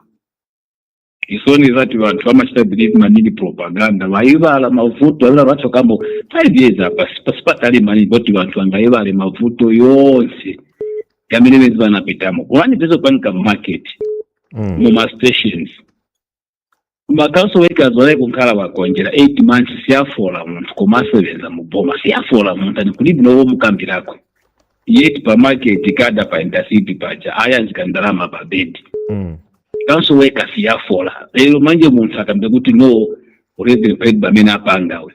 Isoni zati bantu bamachita believe manini propaganda. Waibala mavuto wala bato kambo 5 years apa spatali mani boti bantu angaibale mavuto yonse. Yamene benzo banapitamo. Wani bezo panika market. Muma stations. Council workers wale kunkala bakonjera 8 months siyafola muntu komasebeza mu boma siyafola muntu ani kulibi no mukambirako yet pa market kada pa intercity pacha aya nzikandalama pa bed council workers siyafola lero manje muntu akambe kuti no urebe paid bamena panga we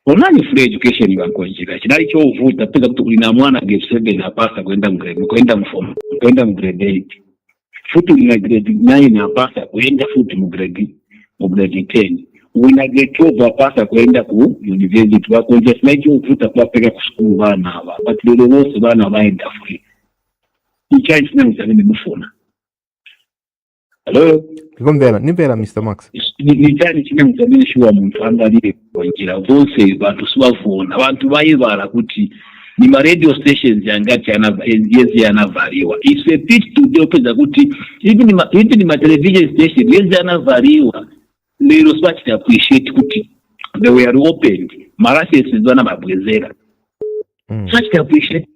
onani free education bakonjera chidali cho uvuta pesa kuti ulina mwana grade 7 apasa kwenda mu grade 8 futu ina grade 9 apasa kwenda futu mu grade 10 unagechova pasa kuenda ku university wako just like ufuta kwa peka ku school bana aba but lelo bose bana baenda free ichaji sina mzamini mfuna. Hello Nimpera Mr. Max nichani chine mzamini shuwa muntu angalire kwanjira bose bantu sibafuna abantu bayibala kuti ni ma radio stations yangati yanavaliwa. It's a pitch to the opposite kuti even ni ma television station yanavaliwa. Lero swatch to appreciate kuti they were opened. Marasi sizwana mabwezera. Swatch to appreciate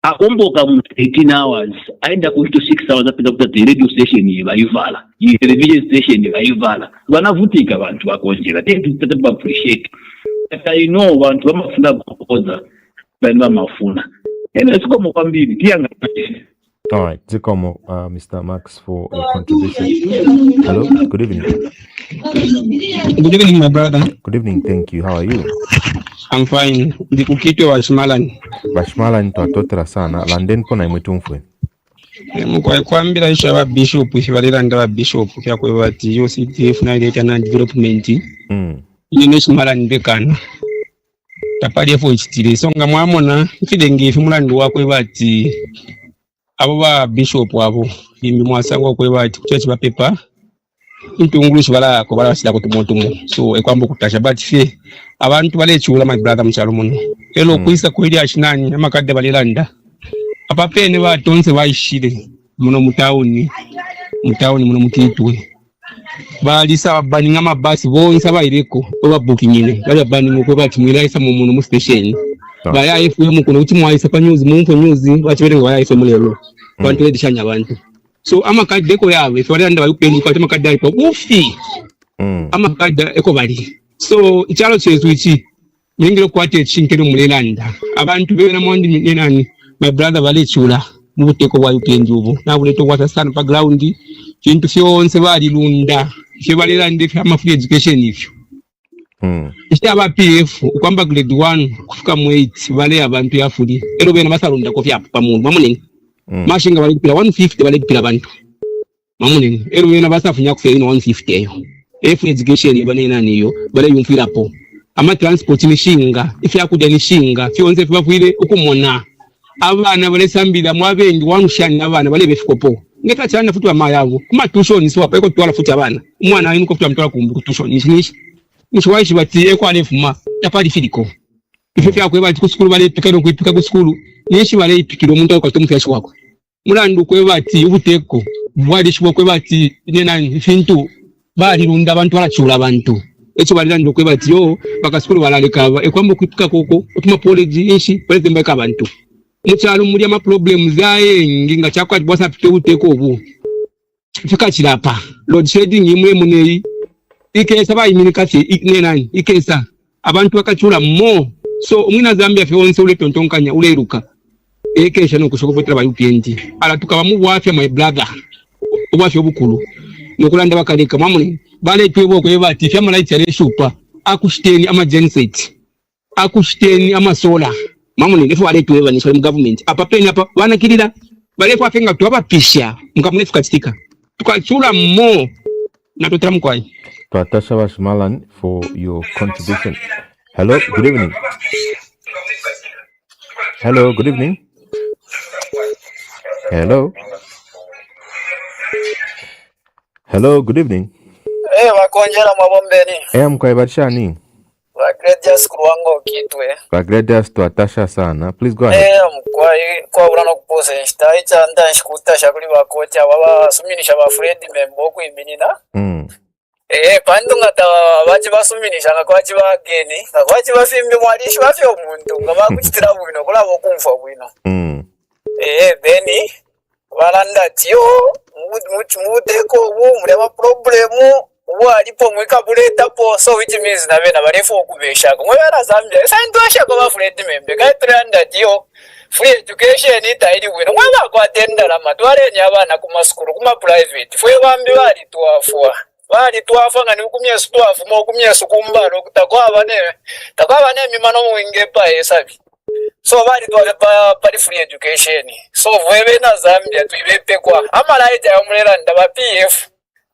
akomboka mu 18 hours aenda ku 6 hours apita kuti radio station yivala. Yi television station yivala. Vanavutika abantu bakonjera. They to appreciate. I know abantu bamafuna kukoza bana mafuna. Sikomo kwambiri tianga. All right, Zikomo, Mr. Max, for your contribution. Hello, good evening. Good evening, my brother. Good evening, thank you. How are you? I'm fine. Ndikukitwe Bashmalan. Bashmalan twatotera sana. London kona imwetumfwe. Kwambira isha ba bishop ibalira ndaba bishop kya kwebati UCTF na data na development. Yine Shmalan bekana. Tapali fo ichitire songa mwamona mfidenge ifumulando wako ebati abo ba bishop abo yimbi mwasangwa kwebati kuchechi ba paper intungulushi bala ko bala sida kutumotumo so ekwambo kutasha but fe abantu balechula my brother mchalo muno elo kuisa kweli ashinani amakadde balilanda apapene batonse bayishire muno mutauni muno mukitwe balisa baninga mabasi bonse abayireko oba booking ine bali baninga ko bati mwiraisa mu muno mu station baya FM kuno uti mwaisa pa news mu news bachiberenga baya FM lero bantu edishanya abantu so amakadde eko yawe fwalanda bayupenga kwa amakadde ayipo ufi amakadde eko bali so ichalo chezu ichi nyingiro kwate chinkero mulelanda abantu bena mwandi nenani my brother balechula mu buteko bwa upenji ubu nabuleto kwata sana pa ground kintu fyonse bali lunda fye balelande fya free education ifyo Ishaba PF kwamba grade 1 kufika mu 8 bale abantu yafuli ero bena basalunda ko fya pa mundu mamunene mashinga bali pila 150 bali pila abantu mamunene ero bena basafunya ku 150 eyo free education ibane nani yo bale yumfira po ama transport nishinga ifya kudya nishinga fyonse fibafwire ukumona abana bale sambira mwabengi wanushani abana bale befikopo ngeka cyane futu amayabo kuma tuition so apeko twala futu abana umwana ayinko futu amtwala ku tuition nishinisha Mshwaishi bati eko alefuma yapali filiko ifefe yakwe bati ku school bale pikano kwipika ku school nishi bale ipikiro muntu akatomu fyashi wako mulandu kwe bati ubuteko bwali shibwo kwe bati nyenani fintu bali runda abantu balachula abantu echo balilando kwe bati yo baka school balalekava ekwambo kwipika koko utuma apology inshi bale mbeka abantu muchalo muri ama problems zaye nginga chakwa bwasa pite ubuteko obu fika chilapa load shedding imwe muneyi ikesa bayiminikathi ikunenani ikesa abantu bakachula mo so umwina Zambia fyonse ule tontonkanya uleruka ekesha nokushokopotera ba UPND ala tukaba mu bwafya my brother ubwafya obukulu nokulanda bakaleka mamune bale twebo ko yebati fya malaiti yale shupa akushiteni ama genset akushiteni ama solar mamune nefu bale tweba ni mu government apa peni apa wanakirira bale kwa fenga twabapisha mukamunefu kachitika tukachula mo natotera mkwai Tatasha Bashmalan for your contribution. Hello, good evening. Hello, good evening. Hello. Hello, good evening. Nkhonjera mwabombeni. Mkwaibatshani. Wagredias kuwango kitwe. Wagredias Tatasha sana. Please go ahead. Kwa urano kupose nshita icha nda nshikutasha kuli bakoti ababa suminisha ba Fred membo kuiminina. Pandu ngata bachi basuminisha ngakwachi bageni ngakwachi bafimbi mwalishi bafyo omuntu ngabakuchitira bwino kulabo kumfa bwino beni balanda tiyo muteko mulema problemu walipo mwikabuleta po so which means na bena balefu okubesha kumwera Zambia sandwasha kwa bafuleti membe kaitranda tiyo free education itairi bwino mwana kwatenda la matwale nyabana kuma school kuma private fwe bambi bali tuafwa bali twafanga ni kumye stwafu mo kumye sukumbalo takwa bane mimano mwinge pa esabi so bali pa free education so vwebe na Zambia tuibepe kwa amalaita ya mulera ndaba PF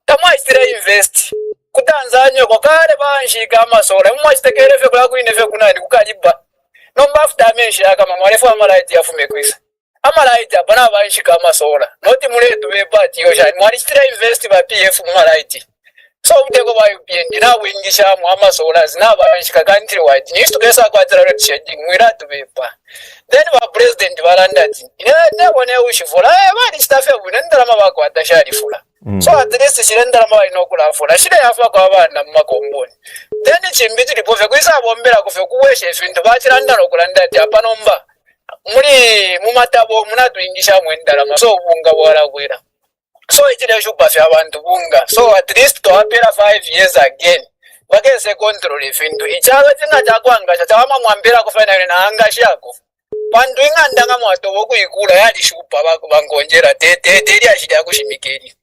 tamwa istira invest kutanzania kwa kale banshika amasola mwachitekere fe kula kuine fe kunani kukaliba nomba after amenshi kama mwarefu amalaiti yafume kwisa amalaiti abana banshika amasola noti muletu be party yosha mwali stra invest ba PF mumalaiti so uteko ba UPN na wingisha mu amasola zina banshika country wide needs to get kwa red shading mwira to be pa then ba president balandati ina bone ushifula bali staff ya bunendera mabako atashari fula so at least shirendera mabali nokula fula shire yafa kwa bana mumakomboni then chimbiti lipove kwisa bombera kufe kuweshe finto bachiranda nokulandati apa nomba muri mumatabo munatwingisha mwendara so bunga bwala kwera so ichile shupa fya abantu bunga so at least to apera 5 years again bagese control ifinto ichaga tinga chakwanga chawama mwambira kufana na anga shako bantu ingandanga mwato wokuyikula yali shupa bangonjera tete yashida kushimikeli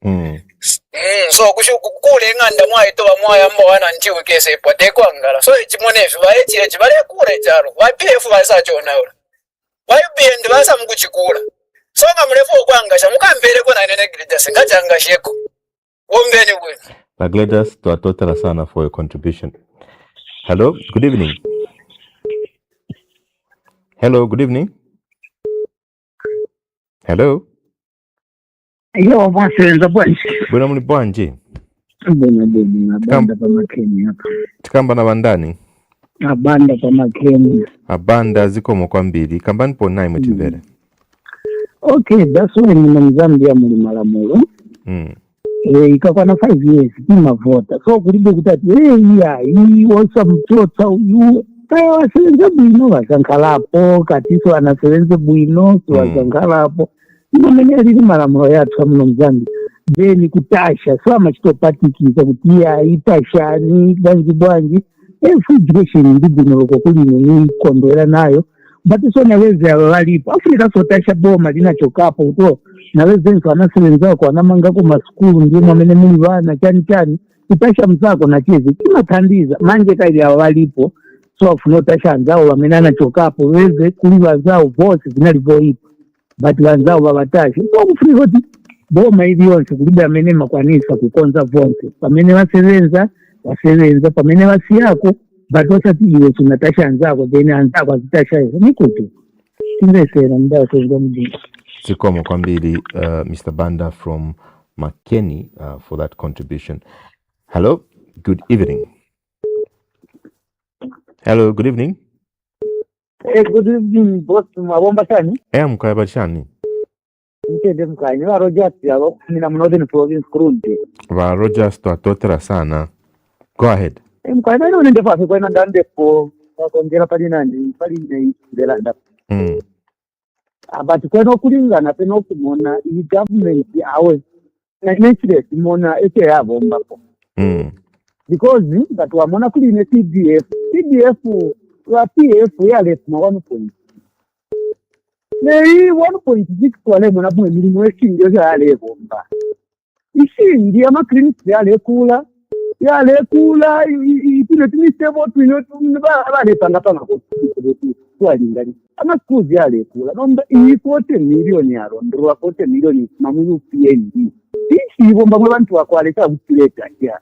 so kule nganda mwaito bamwayamba wana ntiwe kese pote kwangala so ichimonefu baechire chibale kule charo baPF basachona ora bayubende basa mukuchikula so ngamulefo kwangasha mukambere ko nane grida singachanga sheko wombeni kwe La Gledas to atotera sana for your contribution. Hello, good evening. Hello, good evening. Hello. Yo, mwasenza bwanji. Bwana muli bwanji. Bwana abanda pa makeni hapa. Tikamba na bandani. Abanda pa makeni. Abanda ziko mokwambili. Kambani po nai mutivere. Okay, that's why ni Zambia muli malamulo. Ikakwa na 5 years kima vota. So kulibe kutati hii wasa mtota uyu. Kaya waselenze buino wasankalapo. Katiso anaselenze buino wasankalapo. Mwenye alili malamulo yatu mno Zambia. Then kutasha so amachitopatikiza kutia itasha ni banji bwanji education ndibwe noko kuli ni kondera nayo but so naweza walipo Afrika so tasha boma linachokapo uto naweza nso anaselenza kwa namanga kwa maskulu ndio mwamene muli bana chani itasha mzako na chezi kimatandiza manje kaili walipo so afuno tasha nzao wamenana chokapo weze kuliwa zao voice zinalivoipo but wanzao babatasha so kufrihoti boma hivi yonse kuliba amene makwanisa kukonza vonse pamene wasebenza pamene wasiyako batosa tiwe tunatasha anzako then anzako azitasha hizo nikutu sindesera mdao senga mdi Sikomo kwambili Mr. Banda from Makeni for that contribution. Hello, good evening. Hello, good evening. Good evening boss mabomba chani Mkaya chani Mkende mkanya wa Rogers yabo mina Northern Province Kurunte. Wa Rogers to atotera sana. Go ahead. Mkanya ino nende fafi kwa ndande po wakongera pali nani pali nei delanda. Abati kwa no kulingana pe no kumona i government yawe na nechire simona eke yabo mbapo. Because that wamona kuline CDF wa PF yale tuma 1.6 Nei 1.6 wale mwana mwe milimu eshingi yoza yale bomba. Ishingi ama clinics yale kula ipine tunisebo bale panga kwa lingani. Ama schools yale kula. Nomba iyi 40 milioni ya rondruwa 40 milioni mamunu PND. Ishi bomba mwe bantu wakwaleta utileta ya.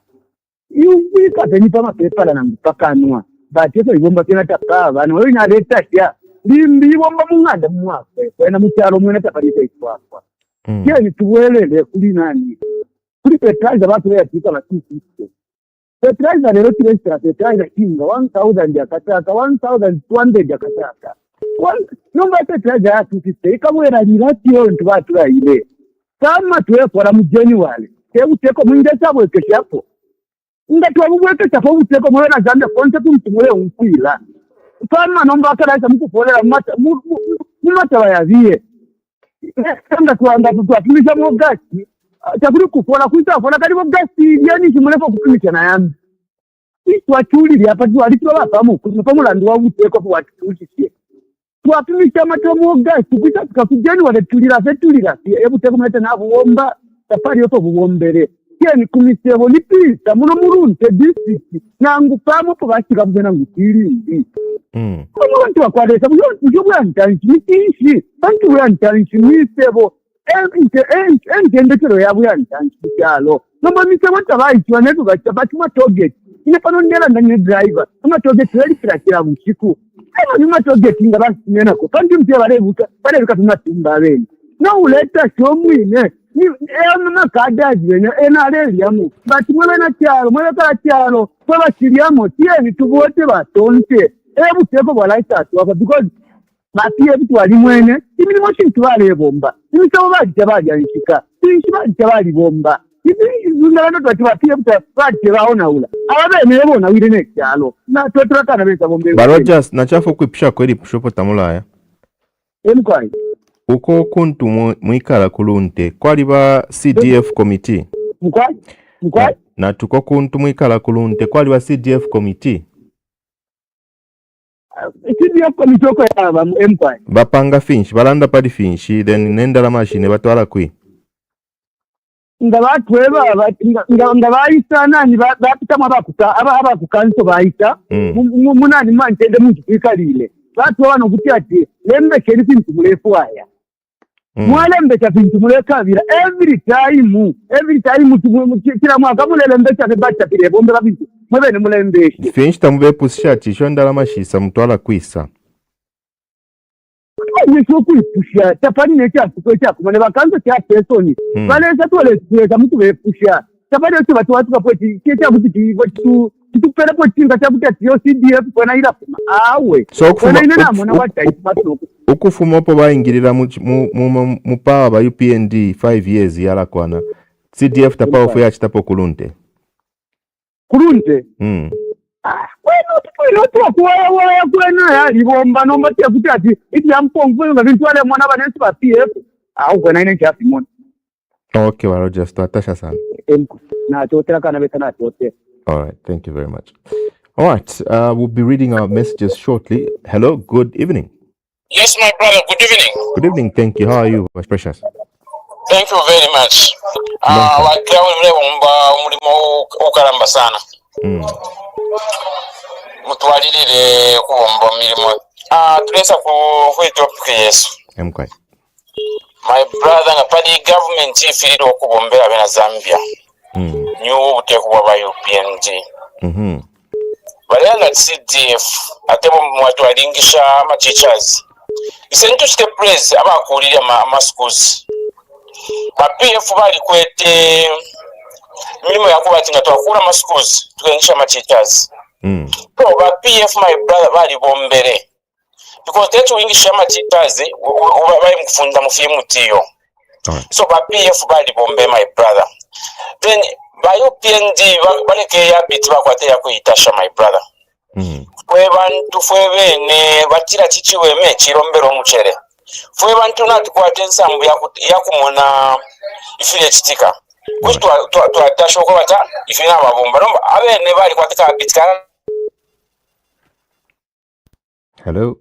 Iwika tenipa mapepala na mpakanwa. Bati yeso ibomba kena tapava. Nwa ina leta ya. Limbi bomba munganda mwakwe kwena mcharo mwene taparita ikwakwa kia ni tuwelele kuli nani kuli petraiza watu ya tika la kisi petraiza lero tirestra petraiza kinga 1,000 ya kataka 1,200 ya kataka nomba petraiza ya tukiste ikamwera nirati yo ntu watu ya ile kama tuwe kwa mjeni wale uteko mwinge chabo ekeshi hapo tuwa mweke chafo uteko mwena Zambia konte kumtumule unkwila kama nomba akaraisa mtu kufolera mumata wayaviye kanda tuwapimisha mogasi chakuri kufola kuitafola kati mogasi yani shimulepo kupimisha na yami tuwachulili hapa tuwalitwa wapamu pamulandu wa uteko kwa watutulishe tuwapimisha mato mogasi kuita tukakujeni waletulila fetulila ebuteko mwete na buwomba safari yoto buwombere keni kumisebo ni pisa muno murunte district nangu pamo pobashika mzena ngukirindi Kama wantu wakwalesa, mjo bwa ntanchi, nitishi, bantu bwa ntanchi, misebo, entendekero yabwe yantankikyalo nobamise batabayitibwa naye tubatta batuma togeti ine pano ndera ndanye driver amatogeti balikirakira bukiku eno nimatogeti nga basimenako kandi mutye balebika tumatimba abeni nowuleta kyomwine makadajene enalelyamu bati mwebekala kyalo twebakiryamu tyeni tubote batonte ebuteko bwalaitatuwaka because bapiye bitwali mwene imirimo kintu balebomba imisabo bajja balyankika inshi bajja balibomba ngabano twati bapiye bajja baonawula ababene bonawire nekyalo natwetulakana beza bombe Barojas nachafu kwipisha kweli pushopo tamulaya emkwai uko kuntu mwikala kulunte kwali ba CDF committee mkwai na tuko kuntu mwikala kulunte kwali ba CDF committee CDF committee oko yaba emkwai bapanga finchi balanda pali finchi then nenda la mashine batwala kwi nga batweba nga bayita nani bapitamu abakukanso bayita munani mantende muntu kwikalile batwaba nokuti ati lembekeri fintu mulefu aya mwalembeka fintu mulekabira every time kila mwaka mulelembeka bebatapire bombe babintu mwebene mulembeshe finchi tamubepusha tisho ndala mashisa mutwala kwisa niso kwipusha tapani nekyakumane bakanzo kya pesoni baleza tweleza mutu bepusha tapani esi batuwatukapoeti kyekyakuti titupelepo tinga kyakuti atiyo CDF kwena ila kuma awe kwena ine namona wataimatuku ukufuma opo bayingirira mupawa ba UPND 5 years yalakwana CDF tapawo fo yachitapo kulunte kweno twakuwayawaya kwena yalibomba nomba tyakuti ati iti yampongo nga bintu wale mwana banensi ba PF awu kwena ine kyafimona okay waro just atasha sana nachoterakana beta nachote. All right, thank you very much. All right, we'll be reading our messages shortly. Hello, good evening. Yes, my brother, good evening. Good evening, thank you. How are you, Precious? Thank you very much. Wakia mleba umulimo ukaramba sana. Mutwalilile kuomba milimo. Tulesa ku Ethiopia Yesu. Mkwai. My brother nga pali government ifiriro okubombera bena Zambia. New utekwa ba UPND. Balala CDF atebo mwatu alingisha ma teachers. Isentu step praise abakulira ma schools. Ba PF bali kwete milimo yakubati nga twakula ma schools tukenisha ma teachers. So ba PF my brother bali bombere. Because tetu wingisha ma teachers bali mkufunda mufimu tiyo. So ba PF bali bombe my brother. Then by UPND baleke ya biti bakwate ya kuitasha my brother. Fwe bantu fwe bene batira chichiweme chirombero muchere. Fwe bantu natukwate ensambu ya kumona ifile chitika. Kuchi tuatasho kwa bata ifina mabomba. Nomba abene bali kwatika biti kana. Hello.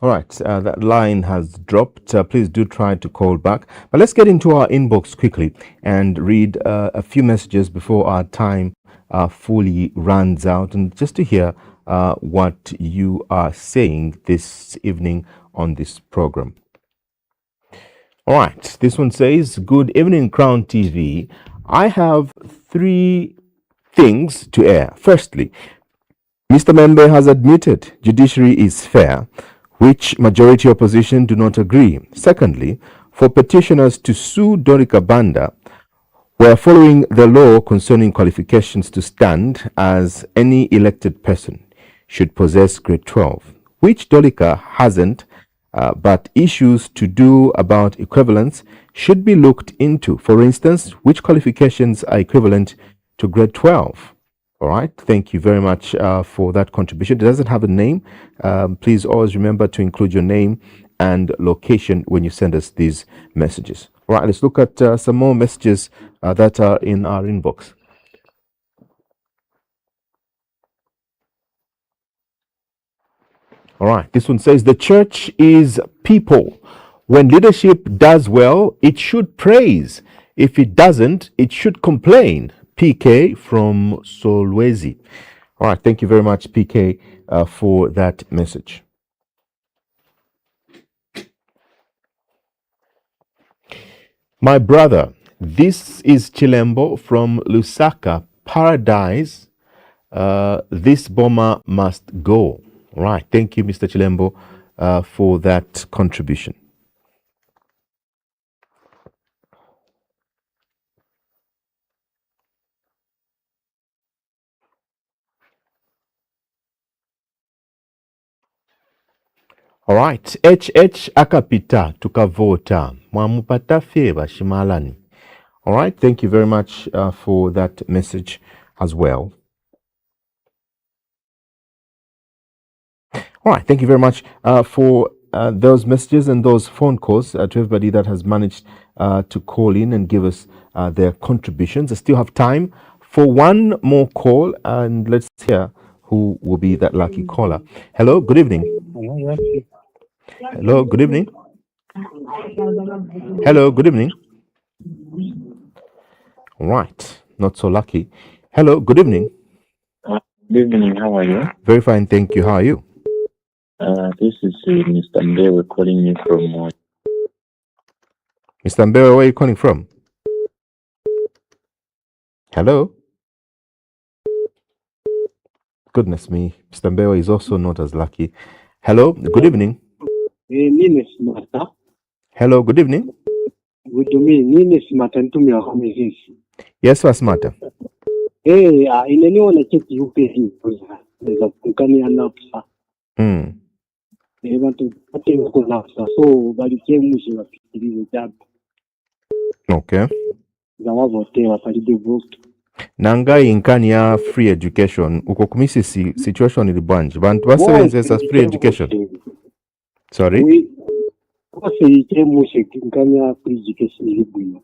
All right, that line has dropped. Please do try to call back. But let's get into our inbox quickly and read a few messages before our time fully runs out, and just to hear what you are saying this evening on this program. All right, this one says, good evening, Crown TV. I have 3 things to air. Firstly, Mr. Membe has admitted judiciary is fair, which majority opposition do not agree. Secondly, for petitioners to sue Dorika Banda, we are following the law concerning qualifications to stand as any elected person should possess grade 12, which Dorika hasn't, but issues to do about equivalence should be looked into. For instance, which qualifications are equivalent to grade 12? All right, thank you very much for that contribution. It doesn't have a name. Please always remember to include your name and location when you send us these messages. All right, let's look at some more messages that are in our inbox. All right, this one says, the church is people. When leadership does well, it should praise. If it doesn't, it should complain. PK from Solwezi. All right, thank you very much, PK, for that message. My brother, this is Chilembo from Lusaka, Paradise. This bomber must go. Right. Thank you, Mr. Chilembo, for that contribution. All right. HH akapita tukavota. Mwamupata feva shimalani. All right. Thank you very much for that message as well. All right. Thank you very much for those messages and those phone calls to everybody that has managed to call in and give us their contributions. I still have time for one more call, and let's hear who will be that lucky caller. Hello. Good evening. Hello. Good evening. Hello. Good evening. All right. Not so lucky. Hello. Good evening. Good evening. How are you? Very fine. Thank you. How are you? This is Mr. Mbewe calling you from. Mr. Mbewe, where are you calling from? Hello? Goodness me. Mr. Mbewe is also not as lucky. Hello? Good evening. Nini Smata. Hello, good evening. Good evening. Nini Smata ntumia home hizi. Yes, Smata. Inaniona cheki UPC za kukani anapsa. Bantu ate kunapsa so balichemushi wafikirize jambo. Okay. Za wavote wafalide vote. Nanga inkani ya free education uko kumisi situation ili banje bantu basebenzesa free education. Sorry. Kose ichemushi inkani ya free education ili bwino.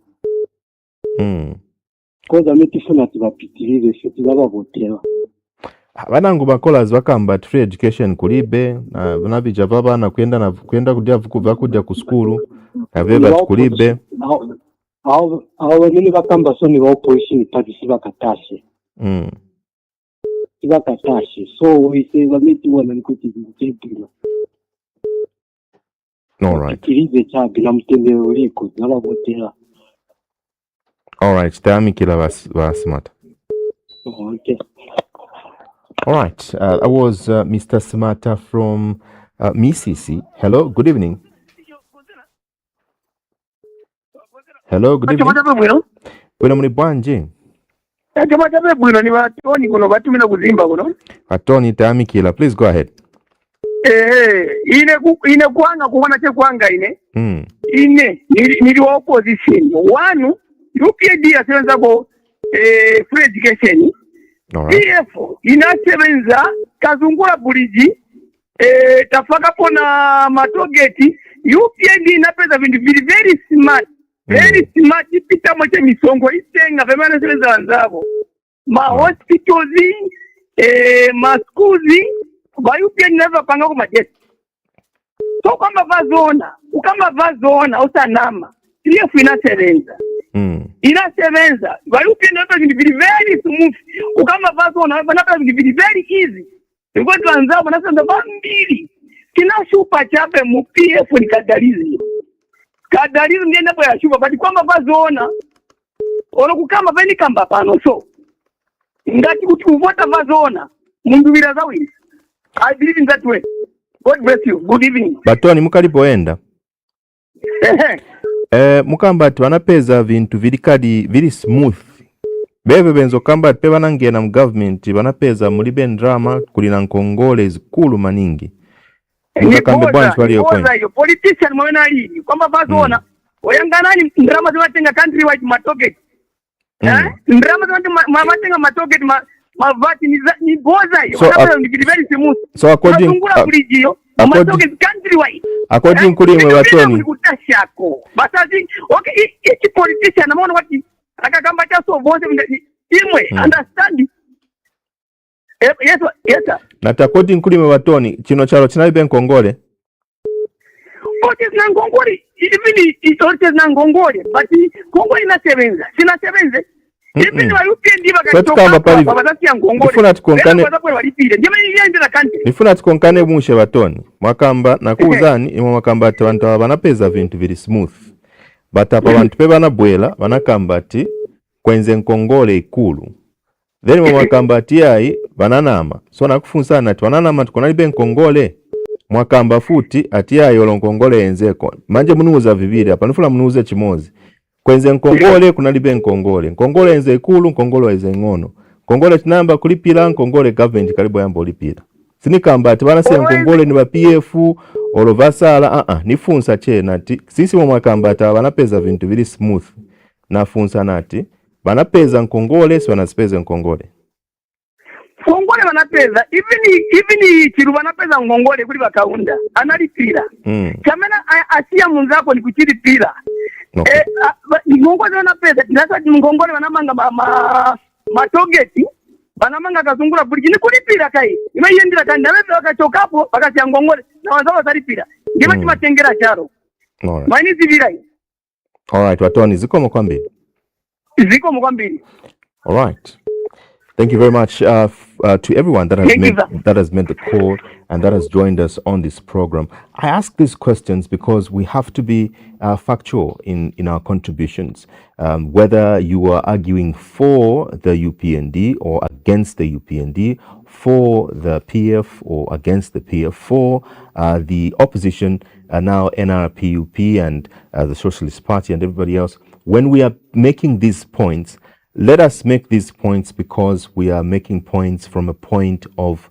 Koza metifuna tibapitirize seti babavotera. Banangu bakolas bakamba free education kulibe na banabija babana kwenda kudia vakuja ku school na beba kulibe. Aho nini bakamba so ni opposition party sibakatashe. Sibakatashe. So we say bameti wana nikuti mpira. All right. Pitirize chabi na mtende uliko nabavotera. All right. Tami kila was smart. Okay. All right. That was Mr. Smata from Misisi. Hello. Good evening. Hello. Good evening. Bwino muli bwanje? Bwino ni batoni kuno batumina kuzimba kuno. Atoni Tami kila. Please go ahead. Ine kuanga kuona che kuanga ine. Ine nili wa opposition. One UPD asenza ko free education. PF inasebenza kazungula buliji tafaka pona matogeti UPD inapeza vindu very smart ipita mwache misongo itenga vemana sebenza wanzavo ma hospitals ma schools ba UPD inava panga kwa majeti so kama vazona usanama PF inasebenza inasebenza bayupenda hata vindu very smooth ukama vazona banapa vindu very easy ngo twanza banasema bambili kinashupa chape mu PF ni kadalizi ndiye napo ya shupa bali kwamba vazona ono kukama veni kamba pano so ngati kuti uvota vazona mundu wira zawiri. I believe in that way. God bless you. Good evening. Batoni mukalipoenda mukambati wanapeza vintu vili smooth beve benzo kambati pe banangena mu government banapeza muri bendrama kulina nkongole zikulu maningi mukakambe bwanji waliyo kwenye politician mwena hii kwamba bazona oyanganani ndrama zimatenga country wide matoget ndrama zimatenga matoget mavati ni boza hiyo wanapeza ni very smooth so according according kuli mwe batoni utashako batazi okay each politician anaona wati akakamba chaso vote imwe understand yes na according kuli mwe batoni chino chalo chinabe nkongole Otis na ngongole even it's na ngongole but ngongole inasebenza sinasebenze even wa UPD nifuna tikonkane mushe batoni mwakamba na kuuzani imwe mwakamba ati bantu banapeza vintu vili smooth but apa bantu pe banabwela banakamba ati kwenze nkongole ikulu then mwakamba ati ai bananama so nakufunsana ati bananama tukonalibe nkongole mwakamba futi ati ai olonkongole enzeko manje munuza viviri apa nufula munuze chimozi kwenze nkongole kunalibe nkongole enze ikulu nkongole enze ngono nkongole tinamba kulipira nkongole government karibu yambo lipira sinikamba ati banasiya nkongole ni ba PF olovasala nifunsa che nati sisi mwakamba ati banapeza vintu vili smooth nafunsa nati banapeza nkongole si banasipeza nkongole nkongole banapeza even chiru banapeza nkongole kuli bakaunda analipira kamena asiya munzako ni kuchilipira nkongole banapeza ndasa nkongole banamanga matogeti banamanga kazungura buri ni kulipira kai imayendira kandi abebe bakachokapo bakasiya nkongole na wanza basalipira ndiba chimatengera charo mani zibirai alright watoni ziko mokwambiri all right. Thank you very much to everyone that has made the call and that has joined us on this program. I ask these questions because we have to be factual in our contributions. Whether you are arguing for the UPND or against the UPND, for the PF or against the PF, for the opposition, now NRPUP and the Socialist Party and everybody else, when we are making these points, let us make these points because we are making points from a point of,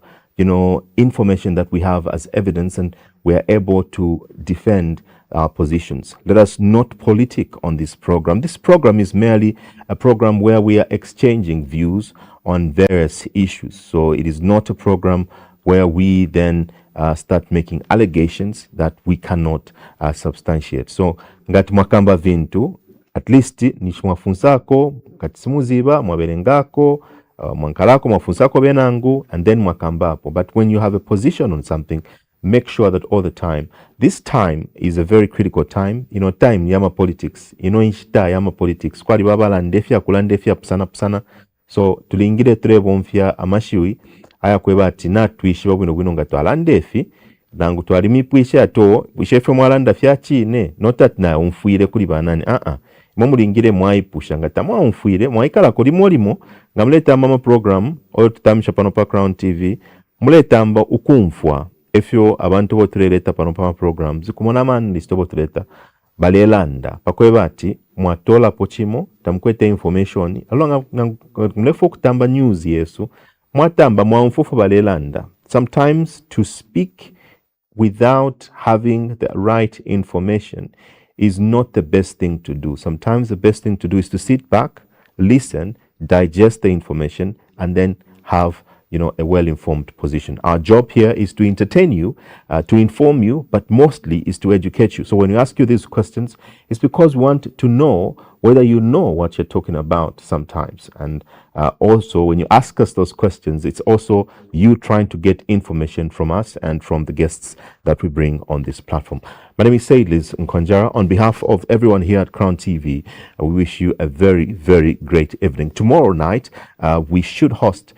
information that we have as evidence and we are able to defend our positions. Let us not politic on this program. This program is merely a program where we are exchanging views on various issues. So it is not a program where we then start making allegations that we cannot substantiate. So ngati mwakamba vintu at least nishmwafunsako katisimuziba mwaberengako mwankalako mwafunsako benangu and then mwakambapo. But when you have a position on something, make sure that all the time, this time is a very critical time. Time yama politics, inchita yama politics kwali babala ndefya kulandefya pusana. So tulingire turebo mfya amashiwi aya kweba ati natwishi babwino gwino ngato alandefi nangu twalimipwisha to wishefe mwalanda fya chine not that na umfuire kuli banani mulingire mwaipusha ngata mwaumfuire mwaikala kuli molimo ngamleta mama program oyo tutamisha pano pa Crown TV muleta amba ukumfwa efyo abantu botureleta pano pa programs kumona man listo botureleta balelanda pakweba ati mwatola pochimo tamkwete information alonga mlefo kutamba news yesu mwatamba mwaumfufu balelanda. Sometimes to speak without having the right information is not the best thing to do. Sometimes the best thing to do is to sit back, listen, digest the information, and then have a well-informed position. Our job here is to entertain you, to inform you, but mostly is to educate you. So when we ask you these questions, it's because we want to know whether you know what you're talking about sometimes. And also, when you ask us those questions, it's also you trying to get information from us and from the guests that we bring on this platform. My name is Seidlitz Nkhonjera. On behalf of everyone here at Crown TV, we wish you a very, very great evening. Tomorrow night, we should host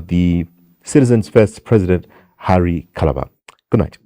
the Citizens First President, Harry Calabar. Good night.